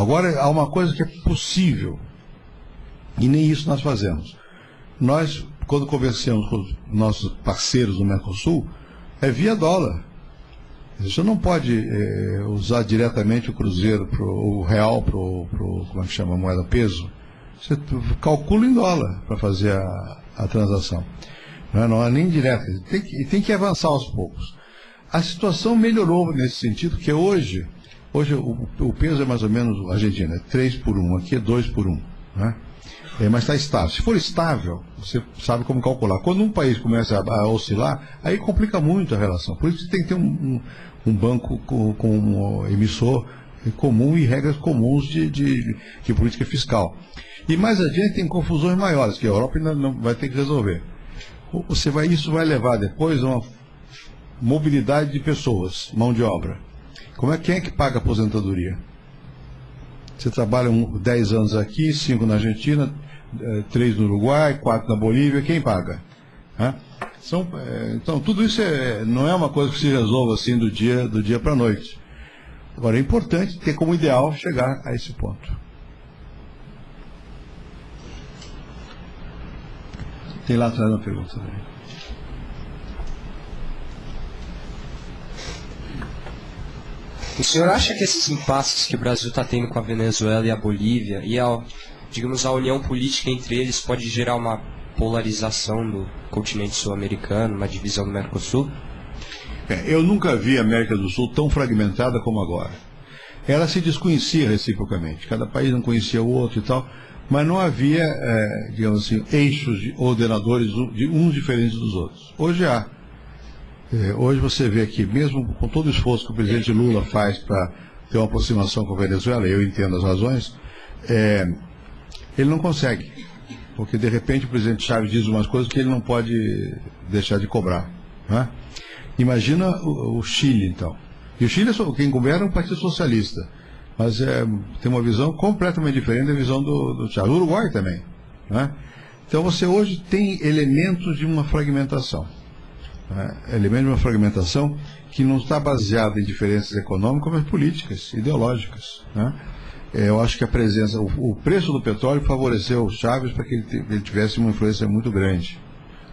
Agora, há uma coisa que é possível. E nem isso nós fazemos. Nós, quando conversamos com os nossos parceiros do Mercosul, é via dólar. Você não pode usar diretamente o cruzeiro, o real, como é que chama, a moeda peso. Você calcula em dólar para fazer a transação. Não é nem direta. Tem que avançar aos poucos. A situação melhorou nesse sentido, que hoje o peso é mais ou menos, a Argentina é 3 por 1, aqui é 2 por 1. Né? Mas está estável. Se for estável, você sabe como calcular. Quando um país começa a oscilar, aí complica muito a relação. Por isso você tem que ter um banco com um emissor comum e regras comuns de política fiscal. E mais adiante tem confusões maiores, que a Europa ainda não vai ter que resolver. Isso vai levar depois a uma mobilidade de pessoas, mão de obra. Quem é que paga a aposentadoria? Você trabalha 10 anos aqui, 5 na Argentina, 3 no Uruguai, 4 na Bolívia, quem paga? Então, tudo isso não é uma coisa que se resolva assim do dia para a noite. Agora, é importante ter como ideal chegar a esse ponto. Tem lá atrás uma pergunta também. O senhor acha que esses impasses que o Brasil está tendo com a Venezuela e a Bolívia e digamos, a união política entre eles pode gerar uma polarização do continente sul-americano, uma divisão do Mercosul? Eu nunca vi a América do Sul tão fragmentada como agora. Ela se desconhecia reciprocamente, cada país não conhecia o outro e tal, mas não havia, digamos assim, eixos ordenadores uns diferentes dos outros. Hoje há. Hoje você vê que, mesmo com todo o esforço que o presidente Lula faz para ter uma aproximação com a Venezuela, eu entendo as razões, ele não consegue. Porque, de repente, o presidente Chávez diz umas coisas que ele não pode deixar de cobrar. Né? Imagina o Chile, então. E o Chile, quem governa é o Partido Socialista. Mas tem uma visão completamente diferente da visão do Chávez. O Uruguai também. Né? Então, você hoje tem elementos de uma fragmentação. Elementos de uma fragmentação que não está baseada em diferenças econômicas, mas políticas, ideológicas. Né? Eu acho que a presença, o preço do petróleo favoreceu o Chávez para que ele tivesse uma influência muito grande,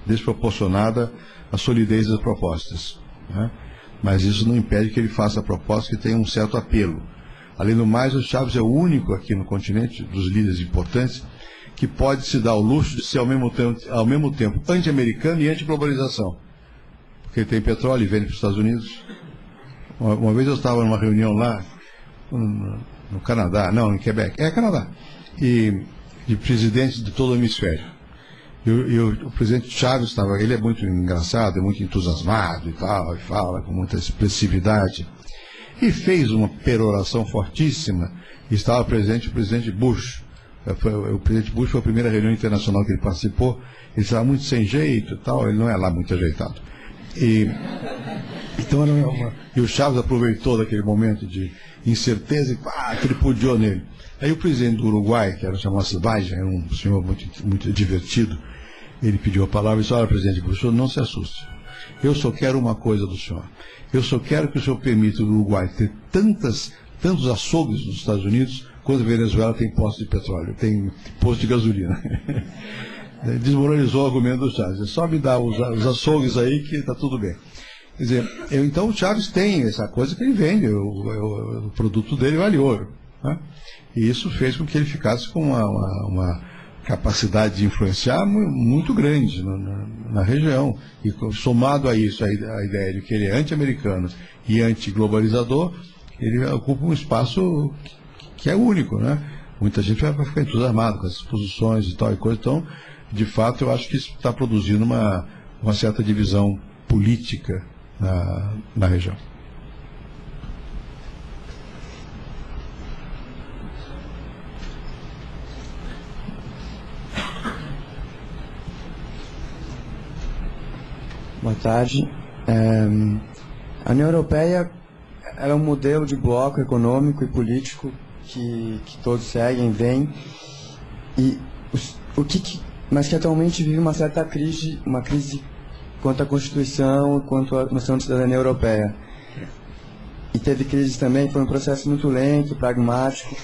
desproporcionada à solidez das propostas. Né? Mas isso não impede que ele faça propostas que tenham um certo apelo. Além do mais, o Chávez é o único aqui no continente, dos líderes importantes, que pode se dar o luxo de ser ao mesmo tempo anti-americano e anti-globalização. Porque ele tem petróleo e vende para os Estados Unidos. Uma vez eu estava numa reunião lá, no Canadá, não, em Quebec, Canadá, e de presidentes de todo o hemisfério. E o presidente Chávez estava, ele é muito engraçado, é muito entusiasmado e tal, e fala com muita expressividade. E fez uma peroração fortíssima, e estava presente o presidente Bush. O presidente Bush foi a primeira reunião internacional que ele participou, ele estava muito sem jeito e tal, ele não é lá muito ajeitado. Então e o Chávez aproveitou daquele momento de incerteza e tripudiou nele. Aí o presidente do Uruguai, que era chamado Sebaixa, era um senhor muito divertido, ele pediu a palavra e disse: olha, presidente Bush, o senhor não se assuste. Eu só quero uma coisa do senhor. Eu só quero que o senhor permita o Uruguai ter tantos açougues nos Estados Unidos quanto a Venezuela tem posto de petróleo, tem posto de gasolina. Desmoralizou o argumento do Chávez. Só me dá os açougues aí que está tudo bem. Quer dizer, então o Chávez tem essa coisa que ele vende, o produto dele vale ouro. Né? E isso fez com que ele ficasse com uma capacidade de influenciar muito grande na região. E somado a isso, a ideia de que ele é anti-americano e anti-globalizador, ele ocupa um espaço que é único. Né? Muita gente vai ficar entusiasmada com essas posições e tal e coisa. Então, de fato, eu acho que isso está produzindo uma certa divisão política na região. Boa tarde. A União Europeia é um modelo de bloco econômico e político que todos seguem, veem, mas que atualmente vive uma certa crise, quanto à Constituição, quanto à noção de cidadania europeia. E teve crise também, foi um processo muito lento, pragmático,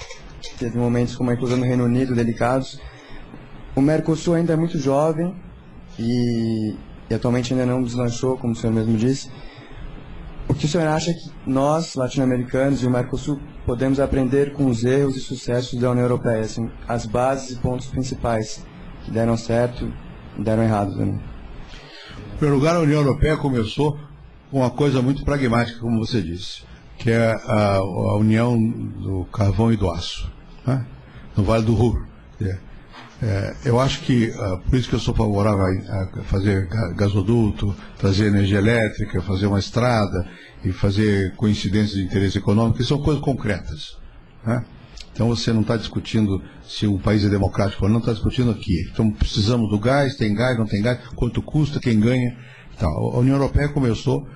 teve momentos como a inclusão no Reino Unido delicados. O Mercosul ainda é muito jovem e atualmente ainda não deslanchou, como o senhor mesmo disse. O que o senhor acha que nós, latino-americanos e o Mercosul, podemos aprender com os erros e sucessos da União Europeia, assim, as bases e pontos principais que deram certo e deram errado também? Em primeiro lugar, a União Europeia começou com uma coisa muito pragmática, como você disse, que é a união do carvão e do aço, né? No Vale do Ruhr. Eu acho que, por isso que eu sou favorável a fazer gasoduto, trazer energia elétrica, fazer uma estrada e fazer coincidências de interesse econômico, que são coisas concretas. Né? Então você não está discutindo se o país é democrático ou não, está discutindo aqui. Então precisamos do gás, tem gás, não tem gás, quanto custa, quem ganha. Então, a União Europeia começou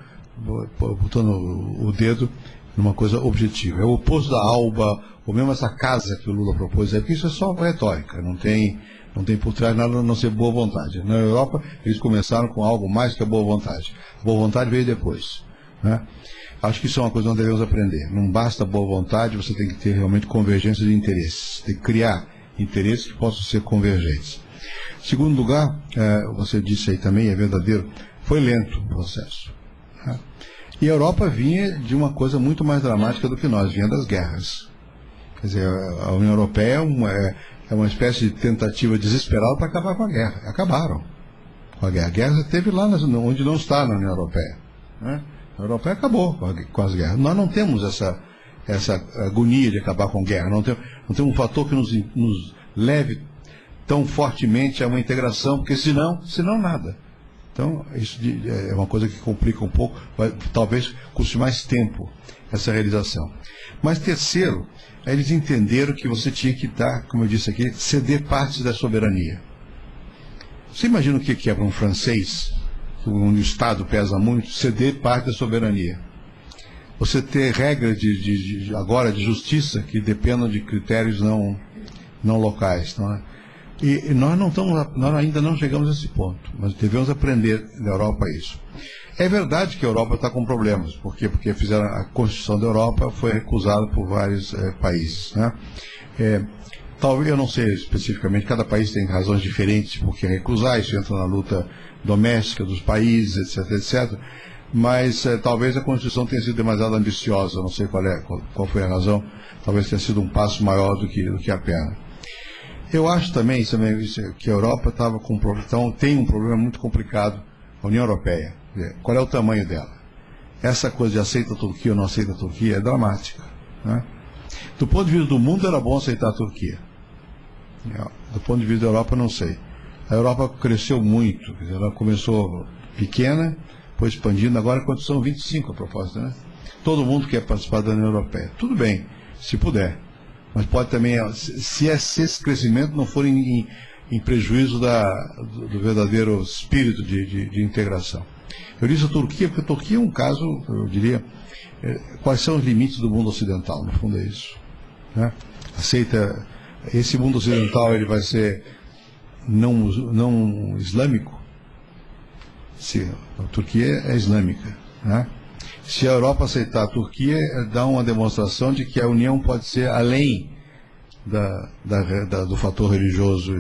botando o dedo numa coisa objetiva. É o oposto da ALBA, ou mesmo essa casa que o Lula propôs, porque isso é só retórica, não tem Não tem por trás nada a não ser boa vontade. Na Europa, eles começaram com algo mais que a boa vontade. A boa vontade veio depois, né? Acho que isso é uma coisa que nós devemos aprender. Não basta boa vontade, você tem que ter realmente convergência de interesses. Tem que criar interesses que possam ser convergentes. Segundo lugar, você disse aí também, é verdadeiro, foi lento o processo, né? E a Europa vinha de uma coisa muito mais dramática do que nós, vinha das guerras. Quer dizer, a União Europeia é uma espécie de tentativa desesperada para acabar com a guerra. Acabaram com a guerra. A guerra teve lá onde não está na União Europeia, né? A União Europeia acabou com as guerras. Nós não temos essa agonia de acabar com a guerra. Não temos um fator que nos leve tão fortemente a uma integração, porque senão nada. Então, isso é uma coisa que complica um pouco, talvez custe mais tempo essa realização. Mas terceiro, eles entenderam que você tinha que dar, como eu disse aqui, ceder partes da soberania. Você imagina o que é para um francês, onde o Estado pesa muito, ceder parte da soberania? Você ter regras agora de justiça que dependam de critérios não locais, não é? E nós ainda não chegamos a esse ponto, mas devemos aprender da Europa isso. É verdade que a Europa está com problemas. Por quê? Porque fizeram a Constituição da Europa, foi recusada por vários países, né? Talvez, eu não sei especificamente, cada país tem razões diferentes por que recusar, isso entra na luta doméstica dos países, etc, etc. Mas talvez a Constituição tenha sido demasiado ambiciosa, não sei qual foi a razão, talvez tenha sido um passo maior do que a perna. Eu acho também que a Europa tem um problema muito complicado, a União Europeia. Qual é o tamanho dela? Essa coisa de aceita a Turquia ou não aceita a Turquia é dramática, né? Do ponto de vista do mundo era bom aceitar a Turquia. Do ponto de vista da Europa, não sei. A Europa cresceu muito, quer dizer, ela começou pequena, foi expandindo, agora quantos são 25 a propósito, né? Todo mundo quer participar da União Europeia. Tudo bem, se puder. Mas pode também, se esse crescimento não for em prejuízo do verdadeiro espírito de integração. Eu disse a Turquia, porque a Turquia é um caso, eu diria, quais são os limites do mundo ocidental, no fundo é isso, né? Aceita, esse mundo ocidental ele vai ser não islâmico? Se a Turquia é islâmica, né? Se a Europa aceitar a Turquia, dá uma demonstração de que a União pode ser além do fator religioso,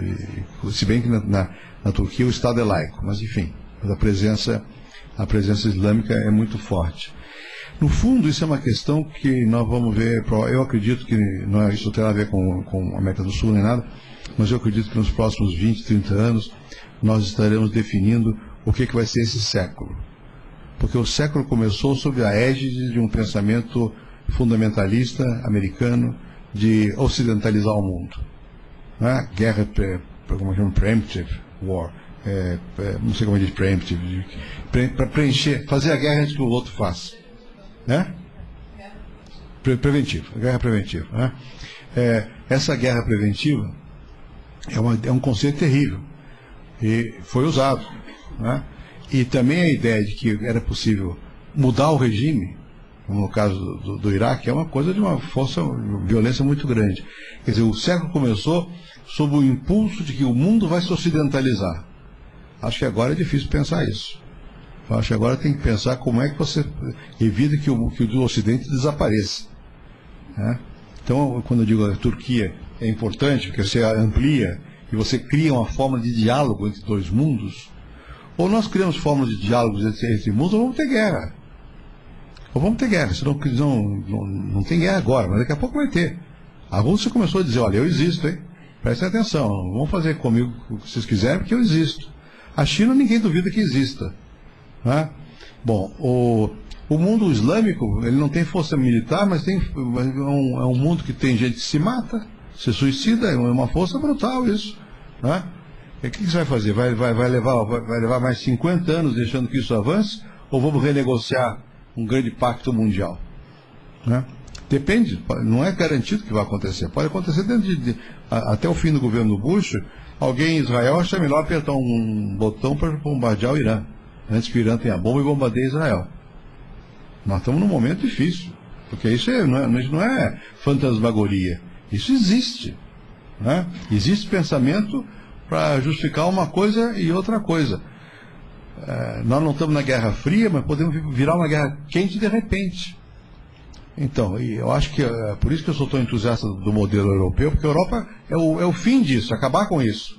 se bem que na Turquia o Estado é laico, mas enfim, a presença islâmica é muito forte. No fundo, isso é uma questão que nós vamos ver, eu acredito que isso terá a ver com a América do Sul nem nada, mas eu acredito que nos próximos 20, 30 anos nós estaremos definindo o que vai ser esse século. Porque o século começou sob a égide de um pensamento fundamentalista americano de ocidentalizar o mundo, né? Guerra, como chama, preemptive war, não sei como diz preemptive, para preencher, fazer a guerra antes que o outro faça, né? Preventivo, guerra preventiva, né? Essa guerra preventiva é um conceito terrível e foi usado, né? E também a ideia de que era possível mudar o regime, como no caso do Iraque, é uma coisa de uma violência muito grande. Quer dizer, o século começou sob o impulso de que o mundo vai se ocidentalizar. Acho que agora é difícil pensar isso. Acho que agora tem que pensar como é que você evita que o Ocidente desapareça, né? Então, quando eu digo a Turquia é importante, porque você amplia e você cria uma forma de diálogo entre dois mundos. Ou nós criamos formas de diálogos entre mundos, ou vamos ter guerra. Ou vamos ter guerra. Senão não tem guerra agora, mas daqui a pouco vai ter. A Rússia começou a dizer, olha, eu existo, hein? Prestem atenção, não vão fazer comigo o que vocês quiserem, porque eu existo. A China ninguém duvida que exista, né? Bom, o mundo islâmico, ele não tem força militar, mas é um mundo que tem gente que se mata, se suicida, é uma força brutal isso, né? O que você vai fazer? Vai levar mais 50 anos deixando que isso avance? Ou vamos renegociar um grande pacto mundial, né? Depende, não é garantido que vai acontecer. Pode acontecer até o fim do governo do Bush, alguém em Israel acha melhor apertar um botão para bombardear o Irã, antes que o Irã tenha bomba e bombardeie Israel. Nós estamos num momento difícil, porque isso não é fantasmagoria, isso existe, né? Existe pensamento para justificar uma coisa e outra coisa. Nós não estamos na Guerra Fria, mas podemos virar uma guerra quente de repente. Então, e eu acho que é por isso que eu sou tão entusiasta do modelo europeu, porque a Europa é o fim disso, acabar com isso.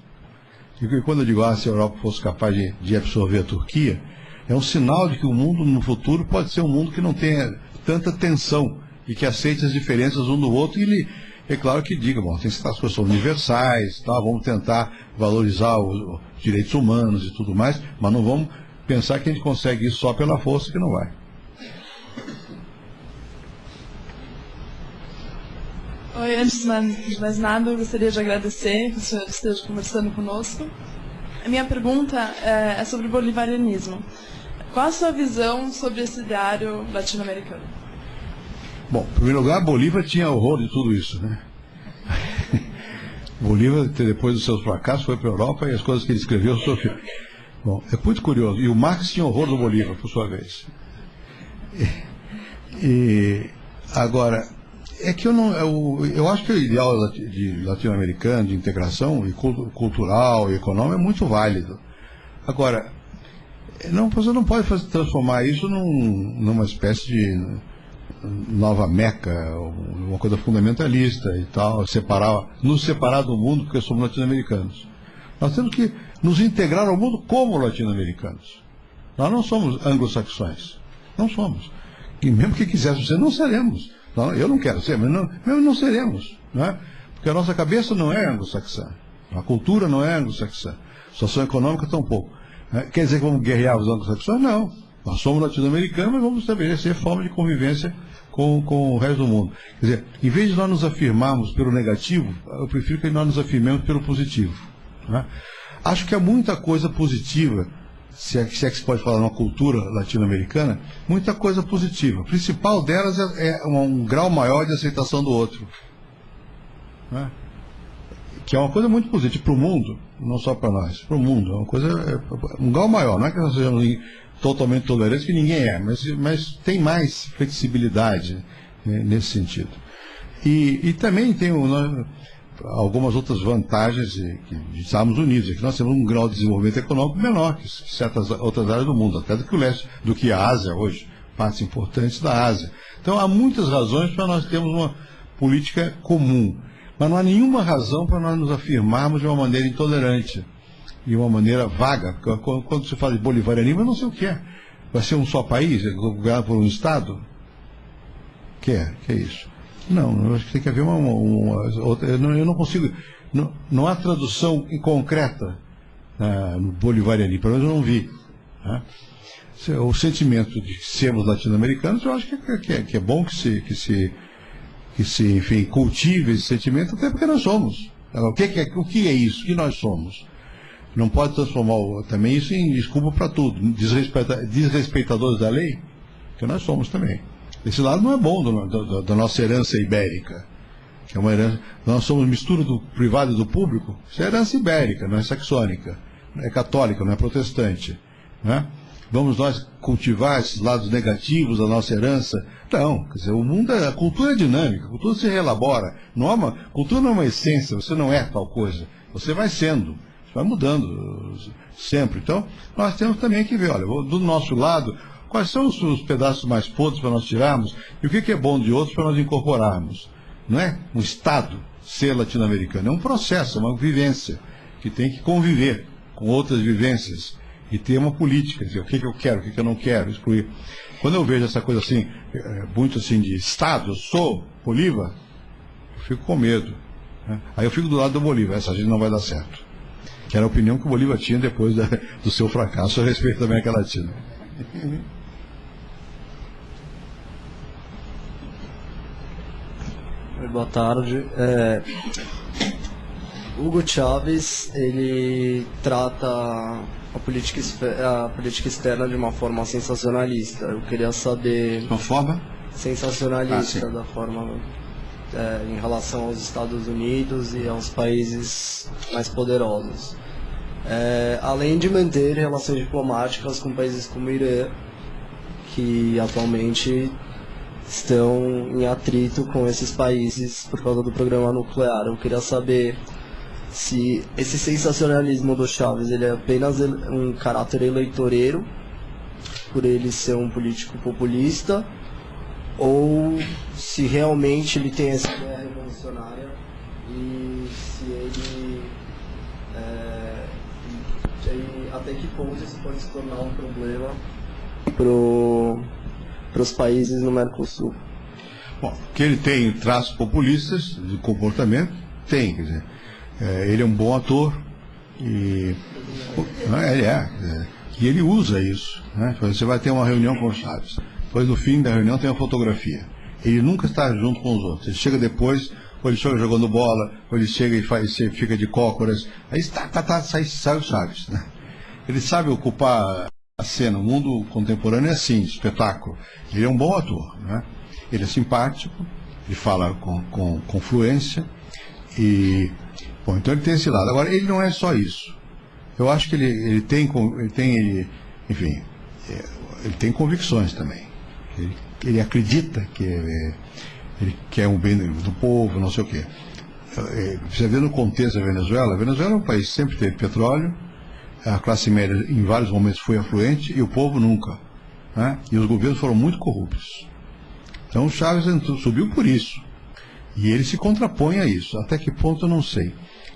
E quando eu digo, se a Europa fosse capaz de absorver a Turquia, é um sinal de que o mundo no futuro pode ser um mundo que não tenha tanta tensão e que aceite as diferenças um do outro. E ele, é claro que diga, bom, tem que estar as coisas universais, tá? Vamos tentar valorizar os direitos humanos e tudo mais, mas não vamos pensar que a gente consegue isso só pela força, que não vai. Oi, antes de mais nada, eu gostaria de agradecer que o senhor esteja conversando conosco. A minha pergunta é sobre o bolivarianismo. Qual a sua visão sobre esse ideário latino-americano? Bom, em primeiro lugar, Bolívar tinha horror de tudo isso, né? Bolívar, depois dos seus fracassos, foi para a Europa e as coisas que ele escreveu sofreu. Bom, é muito curioso. E o Marx tinha horror do Bolívar, por sua vez. Agora, é que eu acho que o ideal de latino-americano, de integração e cultural e econômico é muito válido. Agora, você não pode transformar isso numa espécie de nova Meca, uma coisa fundamentalista e tal, nos separar do mundo porque somos latino-americanos. Nós temos que nos integrar ao mundo como latino-americanos. Nós não somos anglo-saxões. Não somos. E mesmo que quiséssemos ser, não seremos. Não, eu não quero ser, mas não seremos. Né? Porque a nossa cabeça não é anglo-saxã. A cultura não é anglo-saxã. A situação econômica tampouco. Quer dizer que vamos guerrear os anglo-saxões? Não. Nós somos latino-americanos, mas vamos estabelecer forma de convivência com o resto do mundo. Quer dizer, em vez de nós nos afirmarmos pelo negativo, eu prefiro que nós nos afirmemos pelo positivo. Né? Acho que há muita coisa positiva, se é que se pode falar numa cultura latino-americana, muita coisa positiva. A principal delas é um grau maior de aceitação do outro. Né? Que é uma coisa muito positiva para o mundo, não só para nós, para o mundo. É uma coisa, um grau maior, não é que nós sejamos totalmente tolerantes, que ninguém é, mas tem mais flexibilidade, né, nesse sentido. E também tem algumas outras vantagens de estarmos unidos, é que nós temos um grau de desenvolvimento econômico menor que certas outras áreas do mundo, até do que a Ásia hoje, partes importantes da Ásia. Então há muitas razões para nós termos uma política comum, mas não há nenhuma razão para nós nos afirmarmos de uma maneira intolerante, de uma maneira vaga. Quando se fala de bolivarianismo, eu não sei o que é. Vai ser um só país, governado por um Estado? Que é isso? Não, eu acho que tem que haver uma outra. Eu não consigo. Não há tradução concreta no bolivarianismo, pelo menos eu não vi. Né? O sentimento de sermos latino-americanos, eu acho que é bom que se enfim, cultive esse sentimento, até porque nós somos. O que é isso? O que nós somos? Não pode transformar também isso em desculpa para tudo. Desrespeitadores da lei, que nós somos também. Esse lado não é bom da nossa herança ibérica, que é uma herança. Nós somos mistura do privado e do público. Isso é herança ibérica, não é saxônica, não é católica, não é protestante. Né? Vamos nós cultivar esses lados negativos da nossa herança? Não, quer dizer, a cultura é dinâmica, a cultura se reelabora. Cultura não é uma essência, você não é tal coisa, você vai sendo. Vai mudando sempre. Então, nós temos também que ver, olha, do nosso lado, quais são os pedaços mais podres para nós tirarmos e o que é bom de outros para nós incorporarmos. Não é um Estado ser latino-americano, é um processo, é uma vivência que tem que conviver com outras vivências e ter uma política, dizer o que eu quero, o que eu não quero, excluir. Quando eu vejo essa coisa assim, muito assim de Estado, eu sou Bolívar, eu fico com medo. Né? Aí eu fico do lado do Bolívar, essa gente não vai dar certo. Que era a opinião que o Bolívar tinha depois do seu fracasso a respeito da América Latina. Boa tarde. Hugo Chávez, ele trata a política externa de uma forma sensacionalista. Eu queria saber... Uma forma? Sensacionalista, da forma... em relação aos Estados Unidos e aos países mais poderosos. Além de manter relações diplomáticas com países como o Irã, que atualmente estão em atrito com esses países por causa do programa nuclear. Eu queria saber se esse sensacionalismo do Chaves ele é apenas um caráter eleitoreiro, por ele ser um político populista, ou se realmente ele tem essa ideia revolucionária e se ele até que ponto isso pode se tornar um problema para os países no Mercosul. Bom, que ele tem traços populistas de comportamento, tem, quer dizer, ele é um bom ator e e ele usa isso, né? Você vai ter uma reunião com o Chaves, depois no fim da reunião tem uma fotografia, ele nunca está junto com os outros, ele chega depois, ou ele chega jogando bola, ou ele chega e fica de cócoras, aí sai o Chaves, né? Ele sabe ocupar a cena, o mundo contemporâneo é assim, espetáculo, ele é um bom ator, né? Ele é simpático, ele fala com fluência e, bom, então ele tem esse lado. Agora, ele não é só isso. Eu acho que ele tem convicções também. Ele acredita que ele quer um bem do povo, não sei o quê. Você vê no contexto da Venezuela, a Venezuela é um país que sempre teve petróleo, a classe média em vários momentos foi afluente e o povo nunca, né? E os governos foram muito corruptos. Então o Chaves subiu por isso. E ele se contrapõe a isso. Até que ponto eu não sei.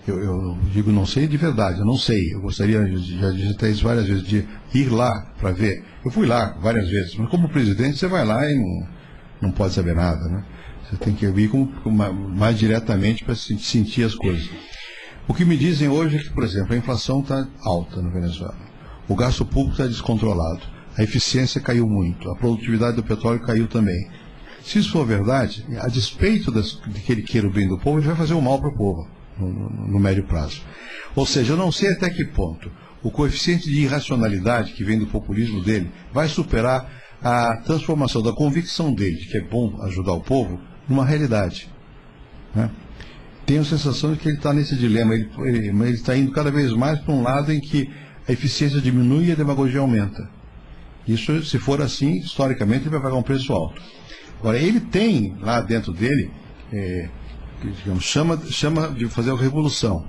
Eu digo não sei de verdade, eu não sei. Eu gostaria, já disse isso várias vezes, de ir lá para ver. Eu fui lá várias vezes, mas como presidente você vai lá e não pode saber nada, né? Você tem que ir mais diretamente para sentir as coisas. O que me dizem hoje é que, por exemplo, a inflação está alta na Venezuela. O gasto público está descontrolado. A eficiência caiu muito. A produtividade do petróleo caiu também. Se isso for verdade, a despeito de que ele queira o bem do povo, ele vai fazer o mal para o povo no médio prazo. Ou seja, eu não sei até que ponto o coeficiente de irracionalidade que vem do populismo dele vai superar a transformação da convicção dele de que é bom ajudar o povo numa realidade, né? Tenho a sensação de que ele está nesse dilema, ele está indo cada vez mais para um lado em que a eficiência diminui e a demagogia aumenta. Isso, se for assim, historicamente ele vai pagar um preço alto. Agora, ele tem lá dentro dele, digamos, chama de fazer a revolução.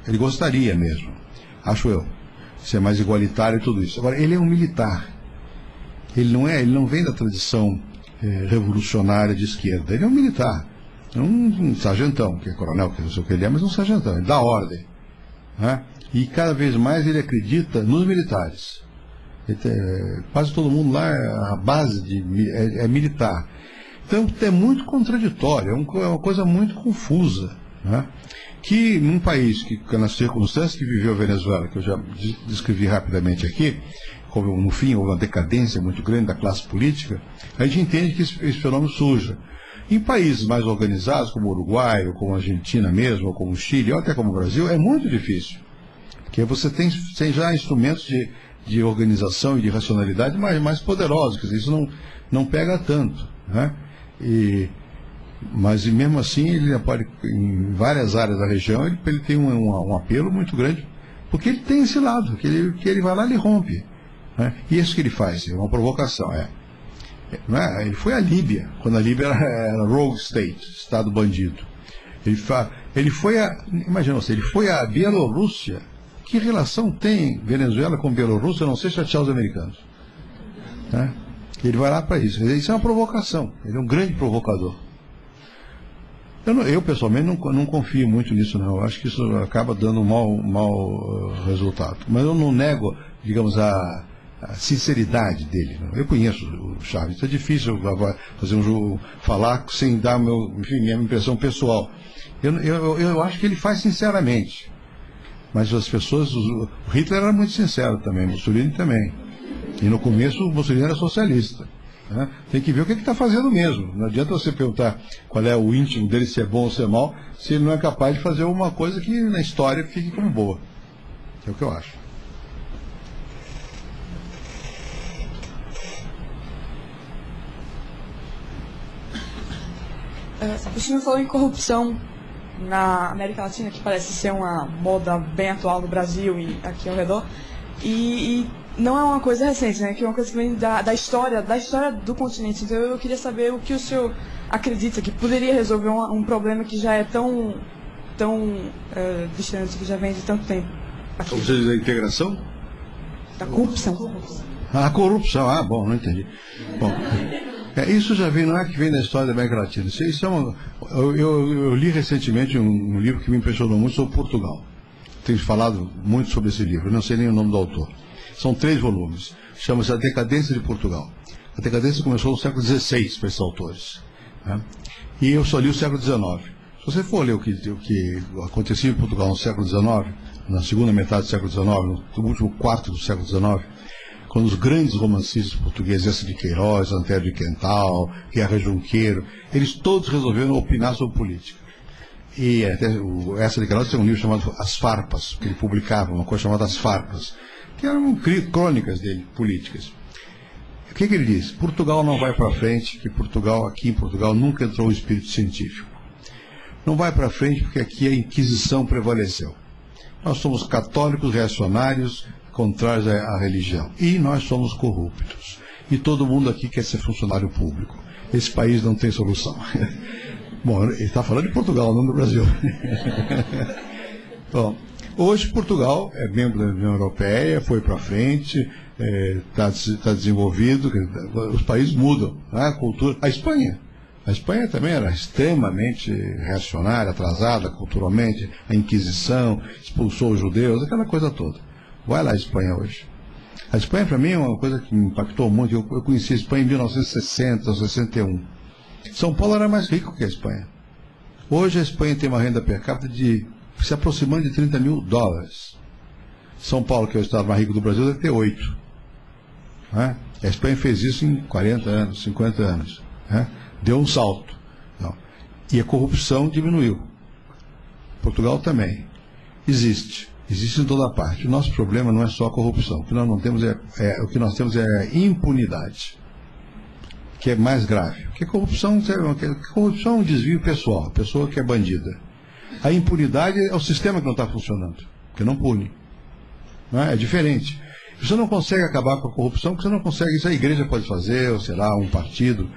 Ele gostaria mesmo, acho eu, ser mais igualitário e tudo isso. Agora, ele é um militar. Ele não vem da tradição revolucionária de esquerda. Ele é um militar. É um sargentão, que é coronel, que não sei o que ele é, mas um sargentão. Ele dá ordem, né? E cada vez mais ele acredita nos militares. Quase todo mundo lá, a base é militar. Então é muito contraditório, é uma coisa muito confusa, né? Que num país que, nas circunstâncias que viveu a Venezuela, que eu já descrevi rapidamente aqui, como no fim houve uma decadência muito grande da classe política, a gente entende que esse fenômeno surja. Em países mais organizados, como o Uruguai, ou como a Argentina mesmo, ou como o Chile, ou até como o Brasil, é muito difícil. Porque você tem já instrumentos de organização e de racionalidade mais poderosos, quer dizer, isso não pega tanto, né? Mas mesmo assim, ele pode, em várias áreas da região, ele tem um apelo muito grande, porque ele tem esse lado, que ele vai lá e ele rompe, né? E isso que ele faz, é uma provocação, não é? Ele foi à Líbia, quando a Líbia era rogue state, estado bandido. Ele foi à Bielorrússia. Que relação tem Venezuela com Bielorrússia, a não ser chatear os americanos, né? Ele vai lá para isso. Isso é uma provocação. Ele é um grande provocador. Eu pessoalmente não confio muito nisso, não. Eu acho que isso acaba dando um mau resultado. Mas eu não nego, digamos, a sinceridade dele. Não. Eu conheço o Chaves. É difícil fazer um jogo, falar sem dar minha impressão pessoal. Eu acho que ele faz sinceramente. Mas as pessoas... O Hitler era muito sincero também, Mussolini também. E no começo o Mussolini era socialista, né? Tem que ver o que ele está fazendo mesmo. Não adianta você perguntar qual é o íntimo dele, se é bom ou se é mal, se ele não é capaz de fazer uma coisa que na história fique como boa. É o que eu acho. O senhor falou em corrupção na América Latina, que parece ser uma moda bem atual no Brasil e aqui ao redor. E não é uma coisa recente, né? Que é uma coisa que vem da história do continente. Então eu queria saber o que o senhor acredita que poderia resolver um problema que já é tão tão distante, que já vem de tanto tempo. Como você diz, a integração? Da corrupção. A corrupção, bom, não entendi. Bom, isso já vem, não é que vem da história da América Latina. Isso é eu li recentemente um livro que me impressionou muito sobre Portugal. Tenho falado muito sobre esse livro, não sei nem o nome do autor. São 3 volumes. Chama-se A Decadência de Portugal. A decadência começou no século XVI para esses autores. Né? E eu só li o século XIX. Se você for ler o que acontecia em Portugal no século XIX, na segunda metade do século XIX, no último quarto do século XIX, quando os grandes romancistas portugueses, Eça de Queiroz, Antero de Quental, Guerra Junqueiro, eles todos resolveram opinar sobre política. E até o Eça de Queiroz tem um livro chamado As Farpas, que ele publicava, uma coisa chamada As Farpas, que eram crônicas dele, políticas. O que ele diz? Portugal não vai para frente, que aqui em Portugal nunca entrou o espírito científico. Não vai para frente porque aqui a Inquisição prevaleceu. Nós somos católicos reacionários, contrários à religião. E nós somos corruptos. E todo mundo aqui quer ser funcionário público. Esse país não tem solução. Bom, ele está falando de Portugal, não do Brasil. Bom, hoje Portugal é membro da União Europeia, foi para frente, está desenvolvido, os países mudam, né? A cultura. A Espanha também era extremamente reacionária, atrasada culturalmente, a Inquisição, expulsou os judeus, aquela coisa toda. Vai lá a Espanha hoje. A Espanha, para mim, é uma coisa que me impactou muito. Eu conheci a Espanha em 1960, 61. São Paulo era mais rico que a Espanha. Hoje a Espanha tem uma renda per capita de se aproximando de $30 mil. São Paulo, que é o estado mais rico do Brasil, deve ter 8. Né? A Espanha fez isso em 40 anos, 50 anos. Né? Deu um salto. Não. E a corrupção diminuiu. Portugal também. Existe em toda parte. O nosso problema não é só a corrupção. O que nós não temos o que nós temos é a impunidade, que é mais grave. Porque corrupção é um desvio pessoal, a pessoa que é bandida. A impunidade é o sistema que não está funcionando, que não pune. Não é? É diferente. Você não consegue acabar com a corrupção, porque você não consegue, isso a igreja pode fazer, ou sei lá, um partido,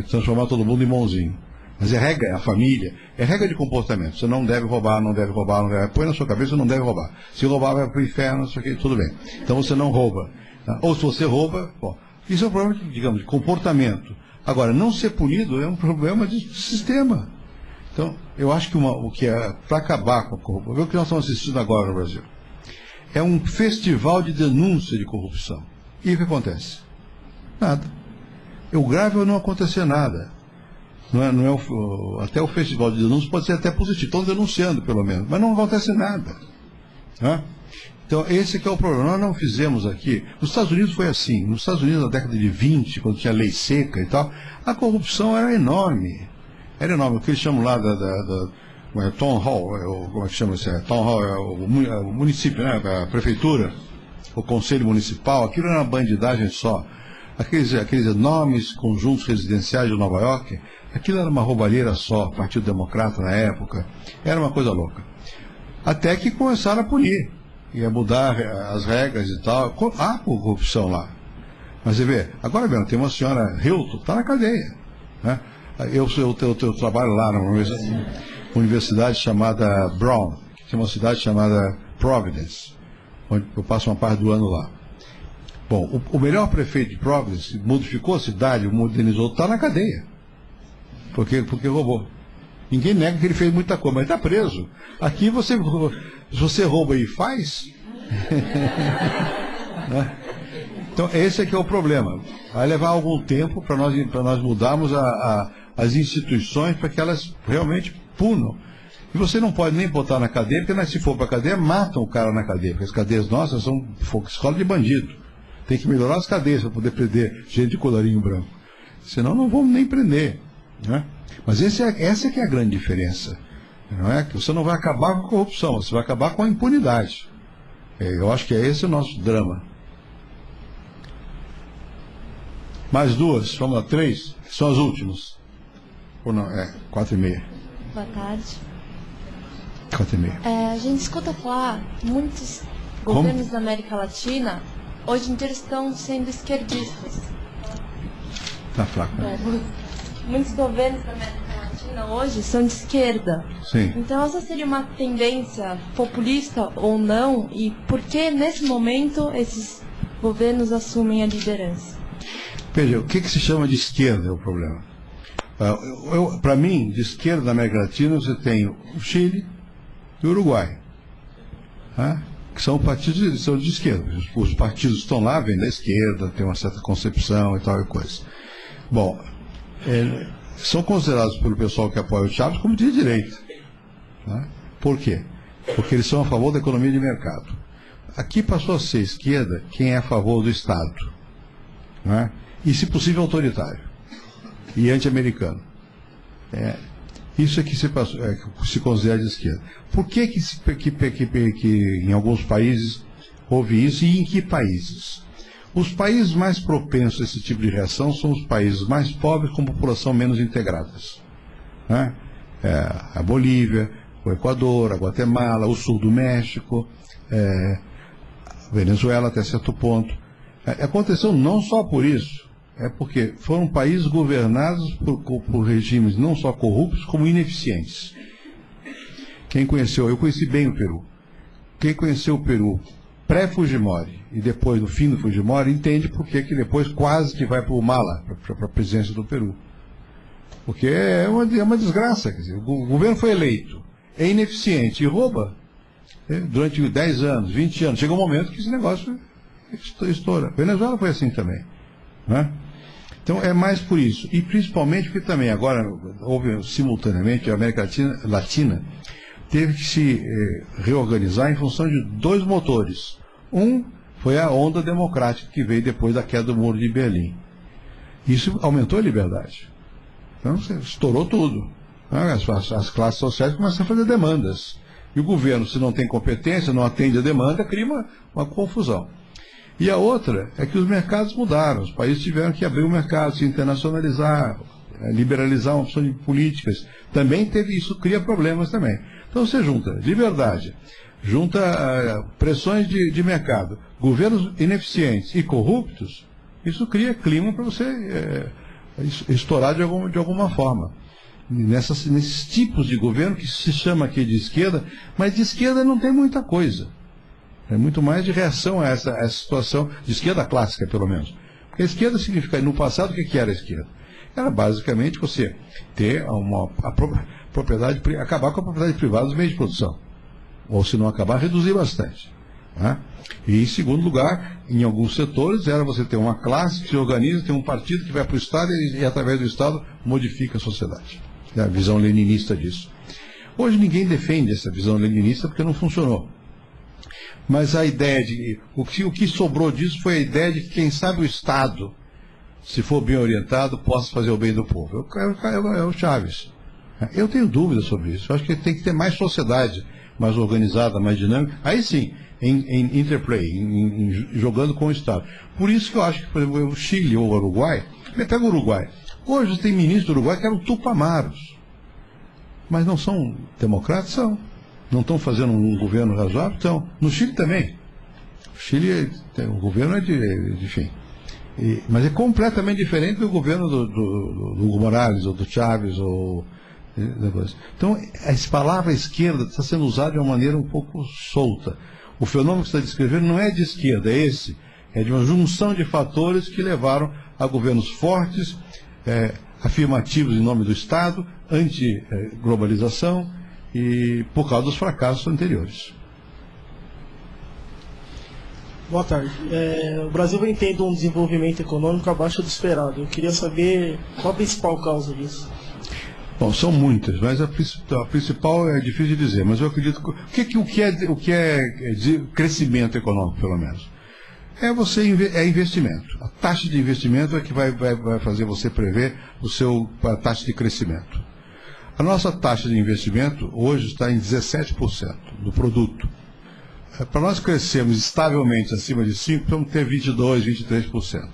transformar todo mundo em bonzinho. Mas é regra, é a família, é regra de comportamento. Você não deve roubar, não deve roubar, não deve. Põe na sua cabeça, não deve roubar. Se roubar, vai para o inferno, isso aqui, tudo bem. Então você não rouba. Tá? Ou se você rouba, bom, isso é um problema, digamos, de comportamento. Agora, não ser punido é um problema de sistema. Então, eu acho que o que é para acabar com a corrupção, ver o que nós estamos assistindo agora no Brasil. É um festival de denúncia de corrupção. E o que acontece? Nada. O grave é não acontecer nada. Até o festival de denúncia pode ser até positivo. Estão denunciando, pelo menos. Mas não acontece nada. Né? Então, esse que é o problema. Nós não fizemos aqui. Nos Estados Unidos foi assim. Nos Estados Unidos, na década de 20, quando tinha lei seca e tal, a corrupção era enorme. Era enorme. O que eles chamam lá Town Hall, como é que chama isso? Town Hall é o município, né? A prefeitura, o conselho municipal, aquilo era uma bandidagem só. Aqueles enormes conjuntos residenciais de Nova York, aquilo era uma roubalheira só, Partido Democrata na época, era uma coisa louca. Até que começaram a punir, ia mudar as regras e tal. Há corrupção lá. Mas você vê, agora mesmo, tem uma senhora Hilton, está na cadeia. Né? Eu trabalho lá numa universidade chamada Brown, que é uma cidade chamada Providence, onde eu passo uma parte do ano lá. Bom, o melhor prefeito de Providence modificou a cidade, modernizou, está na cadeia. Porque roubou. Ninguém nega que ele fez muita coisa, mas está preso. Aqui se você rouba e faz. Né? Então esse é que é o problema. Vai levar algum tempo para nós mudarmos as instituições para que elas realmente punam. E você não pode nem botar na cadeia, porque se for para a cadeia, matam o cara na cadeia. Porque as cadeias nossas são escola de bandido. Tem que melhorar as cadeias para poder prender gente de colarinho branco. Senão não vamos nem prender. Né? Mas essa que é a grande diferença. Não é? Que você não vai acabar com a corrupção, você vai acabar com a impunidade. Eu acho que esse o nosso drama. Mais duas, vamos lá, 3, são as últimas. Ou não, 4h30. Boa tarde. 4h30. A gente escuta falar, muitos governos da América Latina, hoje em dia estão sendo esquerdistas. Tá fraco, né? Muitos governos da América Latina Latina hoje são de esquerda. Sim. Então essa seria uma tendência populista ou não? E por que nesse momento esses governos assumem a liderança? Veja, o que se chama de esquerda é o problema. Para mim, de esquerda na América Latina, você tem o Chile e o Uruguai, que são partidos são de esquerda. Os partidos que estão lá vêm da esquerda, tem uma certa concepção e tal e coisa. Bom, são considerados pelo pessoal que apoia o Chávez como de direita. Por quê? Porque eles são a favor da economia de mercado. Aqui passou a ser esquerda quem é a favor do Estado, e, se possível, autoritário e anti-americano. Isso é que se considera de esquerda. Por que em alguns países houve isso e em que países? Os países mais propensos a esse tipo de reação são os países mais pobres com população menos integradas. A Bolívia, o Equador, a Guatemala, o sul do México, a Venezuela até certo ponto. Aconteceu não só por isso, porque foram países governados por regimes não só corruptos, como ineficientes. Eu conheci bem o Peru. Quem conheceu o Peru pré-Fujimori e depois do fim do Fujimori, entende por que depois quase que vai para o Humala, para a presidência do Peru. Porque é uma desgraça. Quer dizer, o governo foi eleito, é ineficiente e rouba durante 10 anos, 20 anos. Chega um momento que esse negócio estoura. Venezuela foi assim também. Então é mais por isso. E principalmente porque também agora houve simultaneamente a América Latina teve que se reorganizar em função de dois motores. Um foi a onda democrática que veio depois da queda do Muro de Berlim. Isso aumentou a liberdade. Então estourou tudo. As classes sociais começam a fazer demandas. E o governo, se não tem competência, não atende a demanda, cria uma confusão. E a outra é que os mercados mudaram. Os países tiveram que abrir o mercado, se internacionalizar, liberalizar uma opção de políticas. Também teve isso, cria problemas também. Então você junta liberdade, junta pressões de mercado, governos ineficientes e corruptos, isso cria clima para você estourar de alguma forma. Nesses tipos de governo que se chama aqui de esquerda, mas de esquerda não tem muita coisa. É muito mais de reação a essa situação, de esquerda clássica, pelo menos. Porque a esquerda significa, no passado, o que era a esquerda? Era basicamente você ter propriedade, acabar com a propriedade privada dos meios de produção. Ou, se não acabar, reduzir bastante. E, em segundo lugar, em alguns setores, era você ter uma classe que se organiza, tem um partido que vai para o Estado e, através do Estado, modifica a sociedade. É a visão leninista disso. Hoje ninguém defende essa visão leninista porque não funcionou. Mas a ideia de... O que sobrou disso foi a ideia de que, quem sabe, o Estado, se for bem orientado, possa fazer o bem do povo. É o Chávez. Eu tenho dúvidas sobre isso. Eu acho que tem que ter mais sociedade, mais organizada, mais dinâmica. Aí sim, em interplay, jogando com o Estado. Por isso que eu acho que, por exemplo, o Chile ou o Uruguai... Pega o Uruguai. Hoje tem ministros do Uruguai que eram tupamaros. Mas não são democratas? São. Não estão fazendo um governo razoável? Estão. No Chile também. O Chile, o governo é enfim. Mas é completamente diferente do governo do Hugo Morales, ou do Chávez, Então, essa palavra esquerda está sendo usada de uma maneira um pouco solta. O fenômeno que você está descrevendo não é de esquerda, é esse. É de uma junção de fatores que levaram a governos fortes, afirmativos em nome do Estado, anti-globalização, e por causa dos fracassos anteriores. Boa tarde. O Brasil vem tendo um desenvolvimento econômico abaixo do esperado. Eu queria saber qual a principal causa disso. Bom, são muitas, mas a principal é difícil de dizer, mas eu acredito que o que é crescimento econômico, pelo menos, é investimento. A taxa de investimento é que vai fazer você prever a taxa de crescimento. A nossa taxa de investimento hoje está em 17% do produto. Para nós crescermos estavelmente acima de 5%, vamos ter 22%, 23%.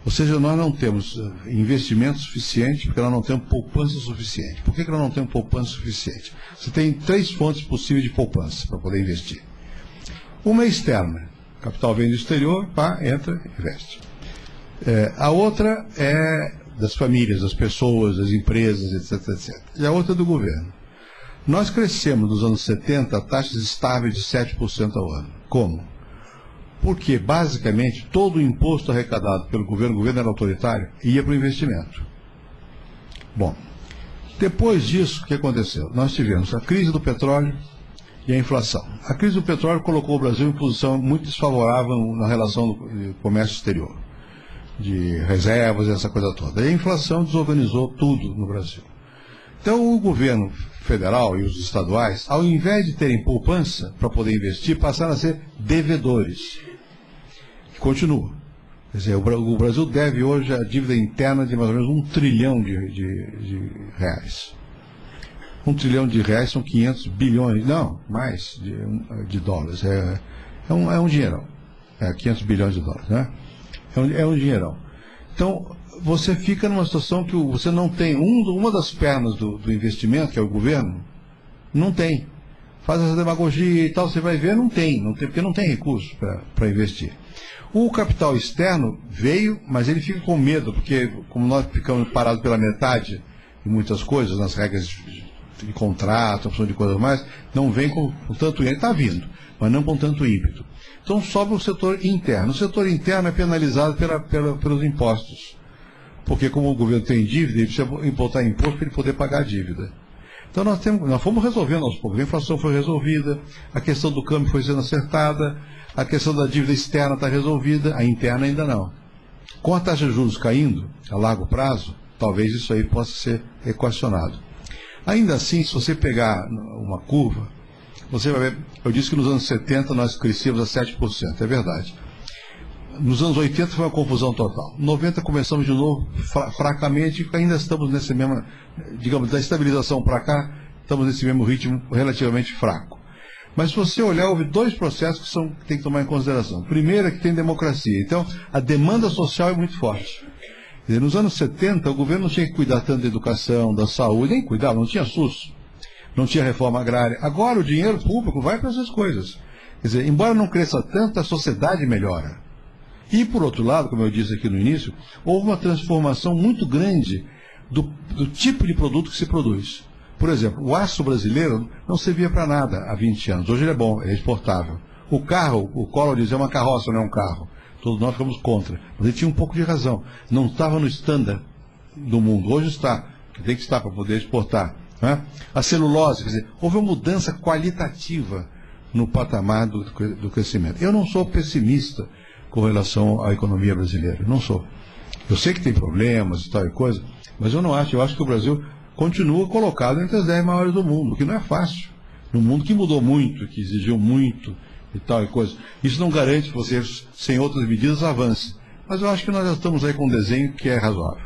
Ou seja, nós não temos investimento suficiente porque nós não temos poupança suficiente. Por que nós não temos poupança suficiente? Você tem 3 fontes possíveis de poupança para poder investir. Uma é externa. O capital vem do exterior, entra, investe. A outra é das famílias, das pessoas, das empresas, etc, etc. E a outra é do governo. Nós crescemos nos anos 70 a taxas estáveis de 7% ao ano. Como? Porque, basicamente, todo o imposto arrecadado pelo governo era autoritário, ia para o investimento. Bom, depois disso, o que aconteceu? Nós tivemos a crise do petróleo e a inflação. A crise do petróleo colocou o Brasil em posição muito desfavorável na relação do comércio exterior, de reservas e essa coisa toda. E a inflação desorganizou tudo no Brasil. Então, o governo federal e os estaduais, ao invés de terem poupança para poder investir, passaram a ser devedores. Continua. Quer dizer, o Brasil deve hoje a dívida interna de mais ou menos 1 trilhão de reais. 1 trilhão de reais são 500 bilhões, não, mais de dólares. É um dinheirão. 500 bilhões de dólares, né? É um dinheirão. Então, você fica numa situação que você não tem, uma das pernas do investimento, que é o governo, não tem. Faz essa demagogia e tal, você vai ver, não tem porque não tem recurso para investir. O capital externo veio, mas ele fica com medo, porque como nós ficamos parados pela metade em muitas coisas, nas regras de contrato, opção de coisas mais, não vem com tanto ímpeto, está vindo, mas não com tanto ímpeto. Então sobe o setor interno. O setor interno é penalizado pelos impostos, porque como o governo tem dívida, ele precisa imputar imposto para ele poder pagar a dívida. Então nós fomos resolvendo aos poucos. A inflação foi resolvida, a questão do câmbio foi sendo acertada, a questão da dívida externa está resolvida, a interna ainda não. Com a taxa de juros caindo, a largo prazo, talvez isso aí possa ser equacionado. Ainda assim, se você pegar uma curva, você vai ver, eu disse que nos anos 70 nós crescíamos a 7%, é verdade. Nos anos 80 foi uma confusão total. 90 começamos de novo fracamente, ainda estamos nesse mesmo, digamos, da estabilização para cá, estamos nesse mesmo ritmo relativamente fraco. Mas se você olhar, houve dois processos que tem que tomar em consideração. Primeiro é que tem democracia, então a demanda social é muito forte. Quer dizer, nos anos 70 o governo não tinha que cuidar tanto da educação, da saúde, nem cuidava, não tinha SUS, não tinha reforma agrária. Agora o dinheiro público vai para essas coisas. Quer dizer, embora não cresça tanto, a sociedade melhora. E, por outro lado, como eu disse aqui no início, houve uma transformação muito grande do tipo de produto que se produz. Por exemplo, o aço brasileiro não servia para nada há 20 anos. Hoje ele é bom, ele é exportável. O carro, o Collor dizia, é uma carroça, não é um carro. Todos nós ficamos contra. Mas ele tinha um pouco de razão. Não estava no standard do mundo. Hoje está. Tem que estar para poder exportar. Né? A celulose, quer dizer, houve uma mudança qualitativa no patamar do crescimento. Eu não sou pessimista com relação à economia brasileira. Não sou. Eu sei que tem problemas e tal e coisa, mas eu não acho. Eu acho que o Brasil continua colocado entre as 10 maiores do mundo, o que não é fácil. Num mundo que mudou muito, que exigiu muito e tal e coisa. Isso não garante que você, sem outras medidas, avance. Mas eu acho que nós já estamos aí com um desenho que é razoável.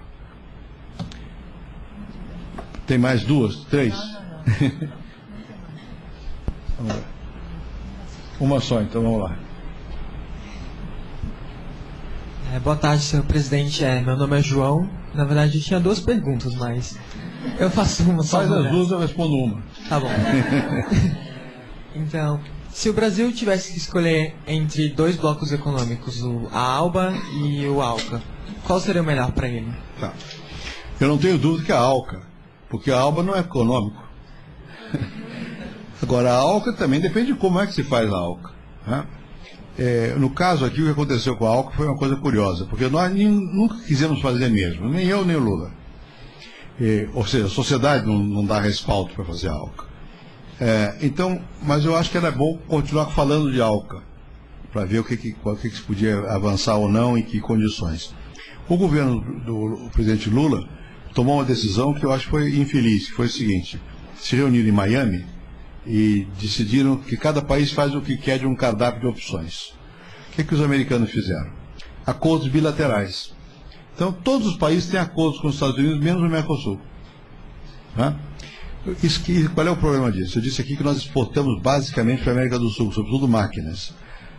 Tem mais 2, 3? Vamos ver. Uma só, então vamos lá. Boa tarde, senhor presidente. Meu nome é João. Na verdade, eu tinha 2 perguntas, mas eu faço uma só. Faz as 2, eu respondo uma. Tá bom. Então, se o Brasil tivesse que escolher entre 2 blocos econômicos, a ALBA e o ALCA, qual seria o melhor para ele? Tá. Eu não tenho dúvida que a ALCA, porque a ALBA não é econômico. Agora, a ALCA também depende de como é que se faz a ALCA. Né? No caso aqui, o que aconteceu com a ALCA foi uma coisa curiosa, porque nós nunca quisemos fazer mesmo, nem eu nem o Lula. Ou seja, a sociedade não dá respaldo para fazer a ALCA. Então, mas eu acho que era bom continuar falando de ALCA, para ver o que se podia avançar ou não, em que condições. O governo do presidente Lula tomou uma decisão que eu acho que foi infeliz, que foi o seguinte: se reuniram em Miami e decidiram que cada país faz o que quer de um cardápio de opções. O que os americanos fizeram? Acordos bilaterais. Então, todos os países têm acordos com os Estados Unidos, menos o Mercosul. Né? Qual é o problema disso? Eu disse aqui que nós exportamos basicamente para a América do Sul, sobretudo máquinas.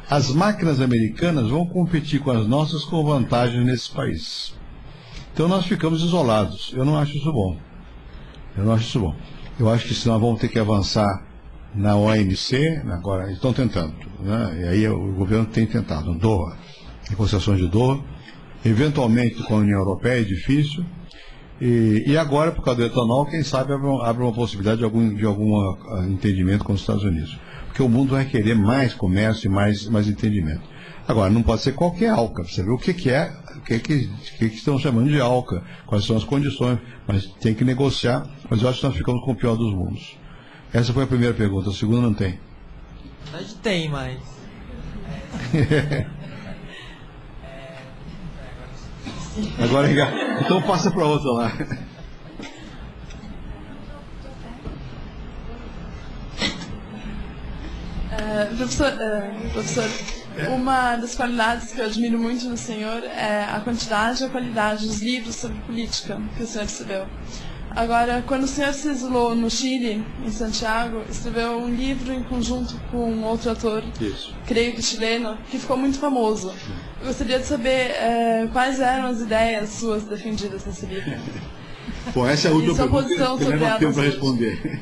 As máquinas americanas vão competir com as nossas com vantagem nesses países. Então, nós ficamos isolados. Eu não acho isso bom. Eu acho que senão vamos ter que avançar na OMC, agora estão tentando, né? E aí o governo tem tentado, Doha, negociações de Doha, eventualmente com a União Europeia é difícil, E agora, por causa do etanol, quem sabe abre uma possibilidade de algum entendimento com os Estados Unidos. Porque o mundo vai querer mais comércio e mais entendimento. Agora, não pode ser qualquer ALCA. Você vê o que estão chamando de ALCA, quais são as condições, mas tem que negociar. Mas eu acho que nós ficamos com o pior dos mundos. Essa foi a primeira pergunta, a segunda não tem. Na verdade tem, mas... Agora, então passa para outra lá. Professor, uma das qualidades que eu admiro muito no senhor é a quantidade e a qualidade dos livros sobre política que o senhor escreveu. Agora, quando o senhor se exilou no Chile, em Santiago, escreveu um livro em conjunto com outro autor, creio que chileno, que ficou muito famoso. Eu gostaria de saber quais eram as ideias suas defendidas nesse livro. Bom, essa é a última pergunta que eu não tenho para responder.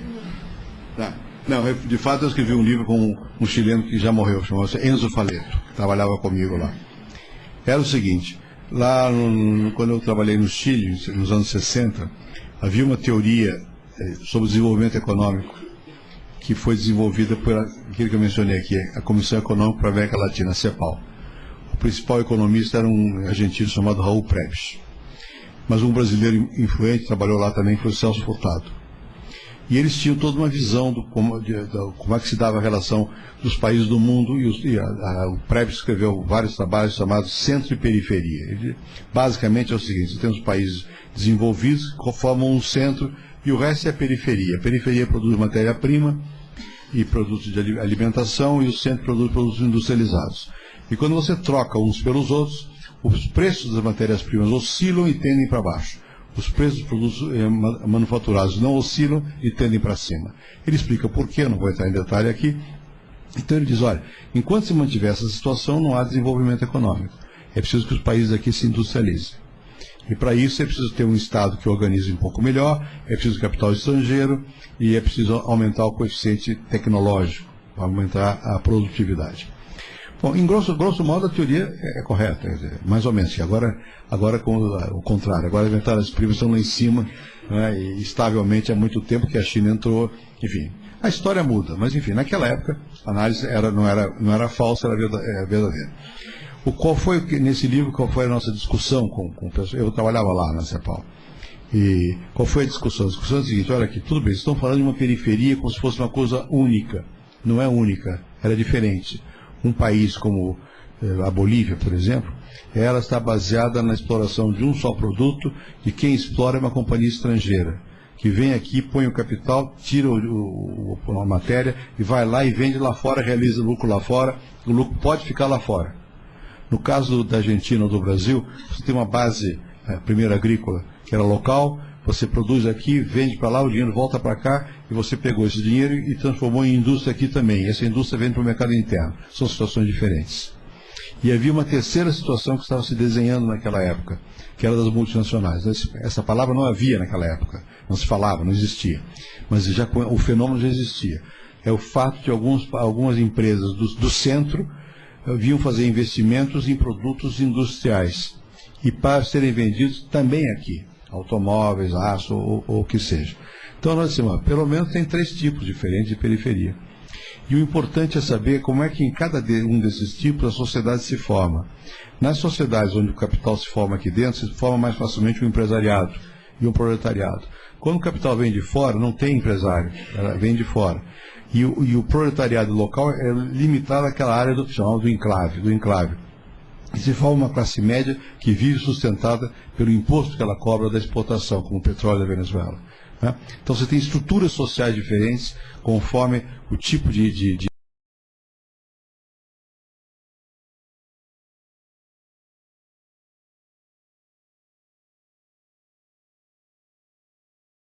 Tá. Não, de fato eu escrevi um livro com um chileno que já morreu, chamava-se Enzo Faleto, que trabalhava comigo lá. Era o seguinte, lá quando eu trabalhei no Chile, nos anos 60, havia uma teoria sobre o desenvolvimento econômico que foi desenvolvida por aquilo que eu mencionei aqui, a Comissão Econômica para a América Latina, a CEPAL. O principal economista era um argentino chamado Raul Prebisch. Mas um brasileiro influente trabalhou lá também, foi o Celso Furtado. E eles tinham toda uma visão de como é que se dava a relação dos países do mundo, o Prebisch escreveu vários trabalhos chamados Centro e Periferia. Basicamente é o seguinte, temos países desenvolvidos que formam um centro e o resto é a periferia. A periferia produz matéria-prima e produtos de alimentação e o centro produz produtos industrializados. E quando você troca uns pelos outros, os preços das matérias-primas oscilam e tendem para baixo. Os preços dos produtos manufaturados não oscilam e tendem para cima. Ele explica por quê, não vou entrar em detalhe aqui. Então ele diz, olha, enquanto se mantiver essa situação, não há desenvolvimento econômico. É preciso que os países aqui se industrializem. E para isso é preciso ter um Estado que organize um pouco melhor, é preciso capital estrangeiro e é preciso aumentar o coeficiente tecnológico, para aumentar a produtividade. Bom, em grosso modo a teoria é correta, mais ou menos. Agora com o contrário, agora as matérias-primas estão lá em cima, né, e estavelmente há muito tempo que a China entrou, enfim. A história muda, mas enfim, naquela época a análise não era falsa, era verdadeira. Nesse livro, qual foi a nossa discussão com o pessoal? Eu trabalhava lá na CEPAL. E qual foi a discussão? A discussão é a seguinte, olha aqui, tudo bem, vocês estão falando de uma periferia como se fosse uma coisa única. Não é única, ela é diferente. Um país como a Bolívia, por exemplo, ela está baseada na exploração de um só produto, e quem explora é uma companhia estrangeira, que vem aqui, põe o capital, tira a matéria e vai lá e vende lá fora, realiza lucro lá fora, o lucro pode ficar lá fora. No caso da Argentina ou do Brasil, você tem uma base primeira agrícola, que era local, você produz aqui, vende para lá, o dinheiro volta para cá, e você pegou esse dinheiro e transformou em indústria aqui também. E essa indústria vende para o mercado interno. São situações diferentes. E havia uma terceira situação que estava se desenhando naquela época, que era das multinacionais. Essa palavra não havia naquela época, não se falava, não existia. Mas o fenômeno já existia. É o fato de algumas empresas do centro vinham fazer investimentos em produtos industriais, e para serem vendidos também aqui. Automóveis, aço ou o que seja. Então nós dizemos, pelo menos tem 3 tipos diferentes de periferia. E o importante é saber como é que em cada um desses tipos a sociedade se forma. Nas sociedades onde o capital se forma aqui dentro, se forma mais facilmente um empresariado e um proletariado. Quando o capital vem de fora, não tem empresário, ela vem de fora. E o proletariado local é limitado àquela área do enclave. E se forma uma classe média que vive sustentada pelo imposto que ela cobra da exportação, como o petróleo da Venezuela. Né? Então você tem estruturas sociais diferentes conforme o tipo de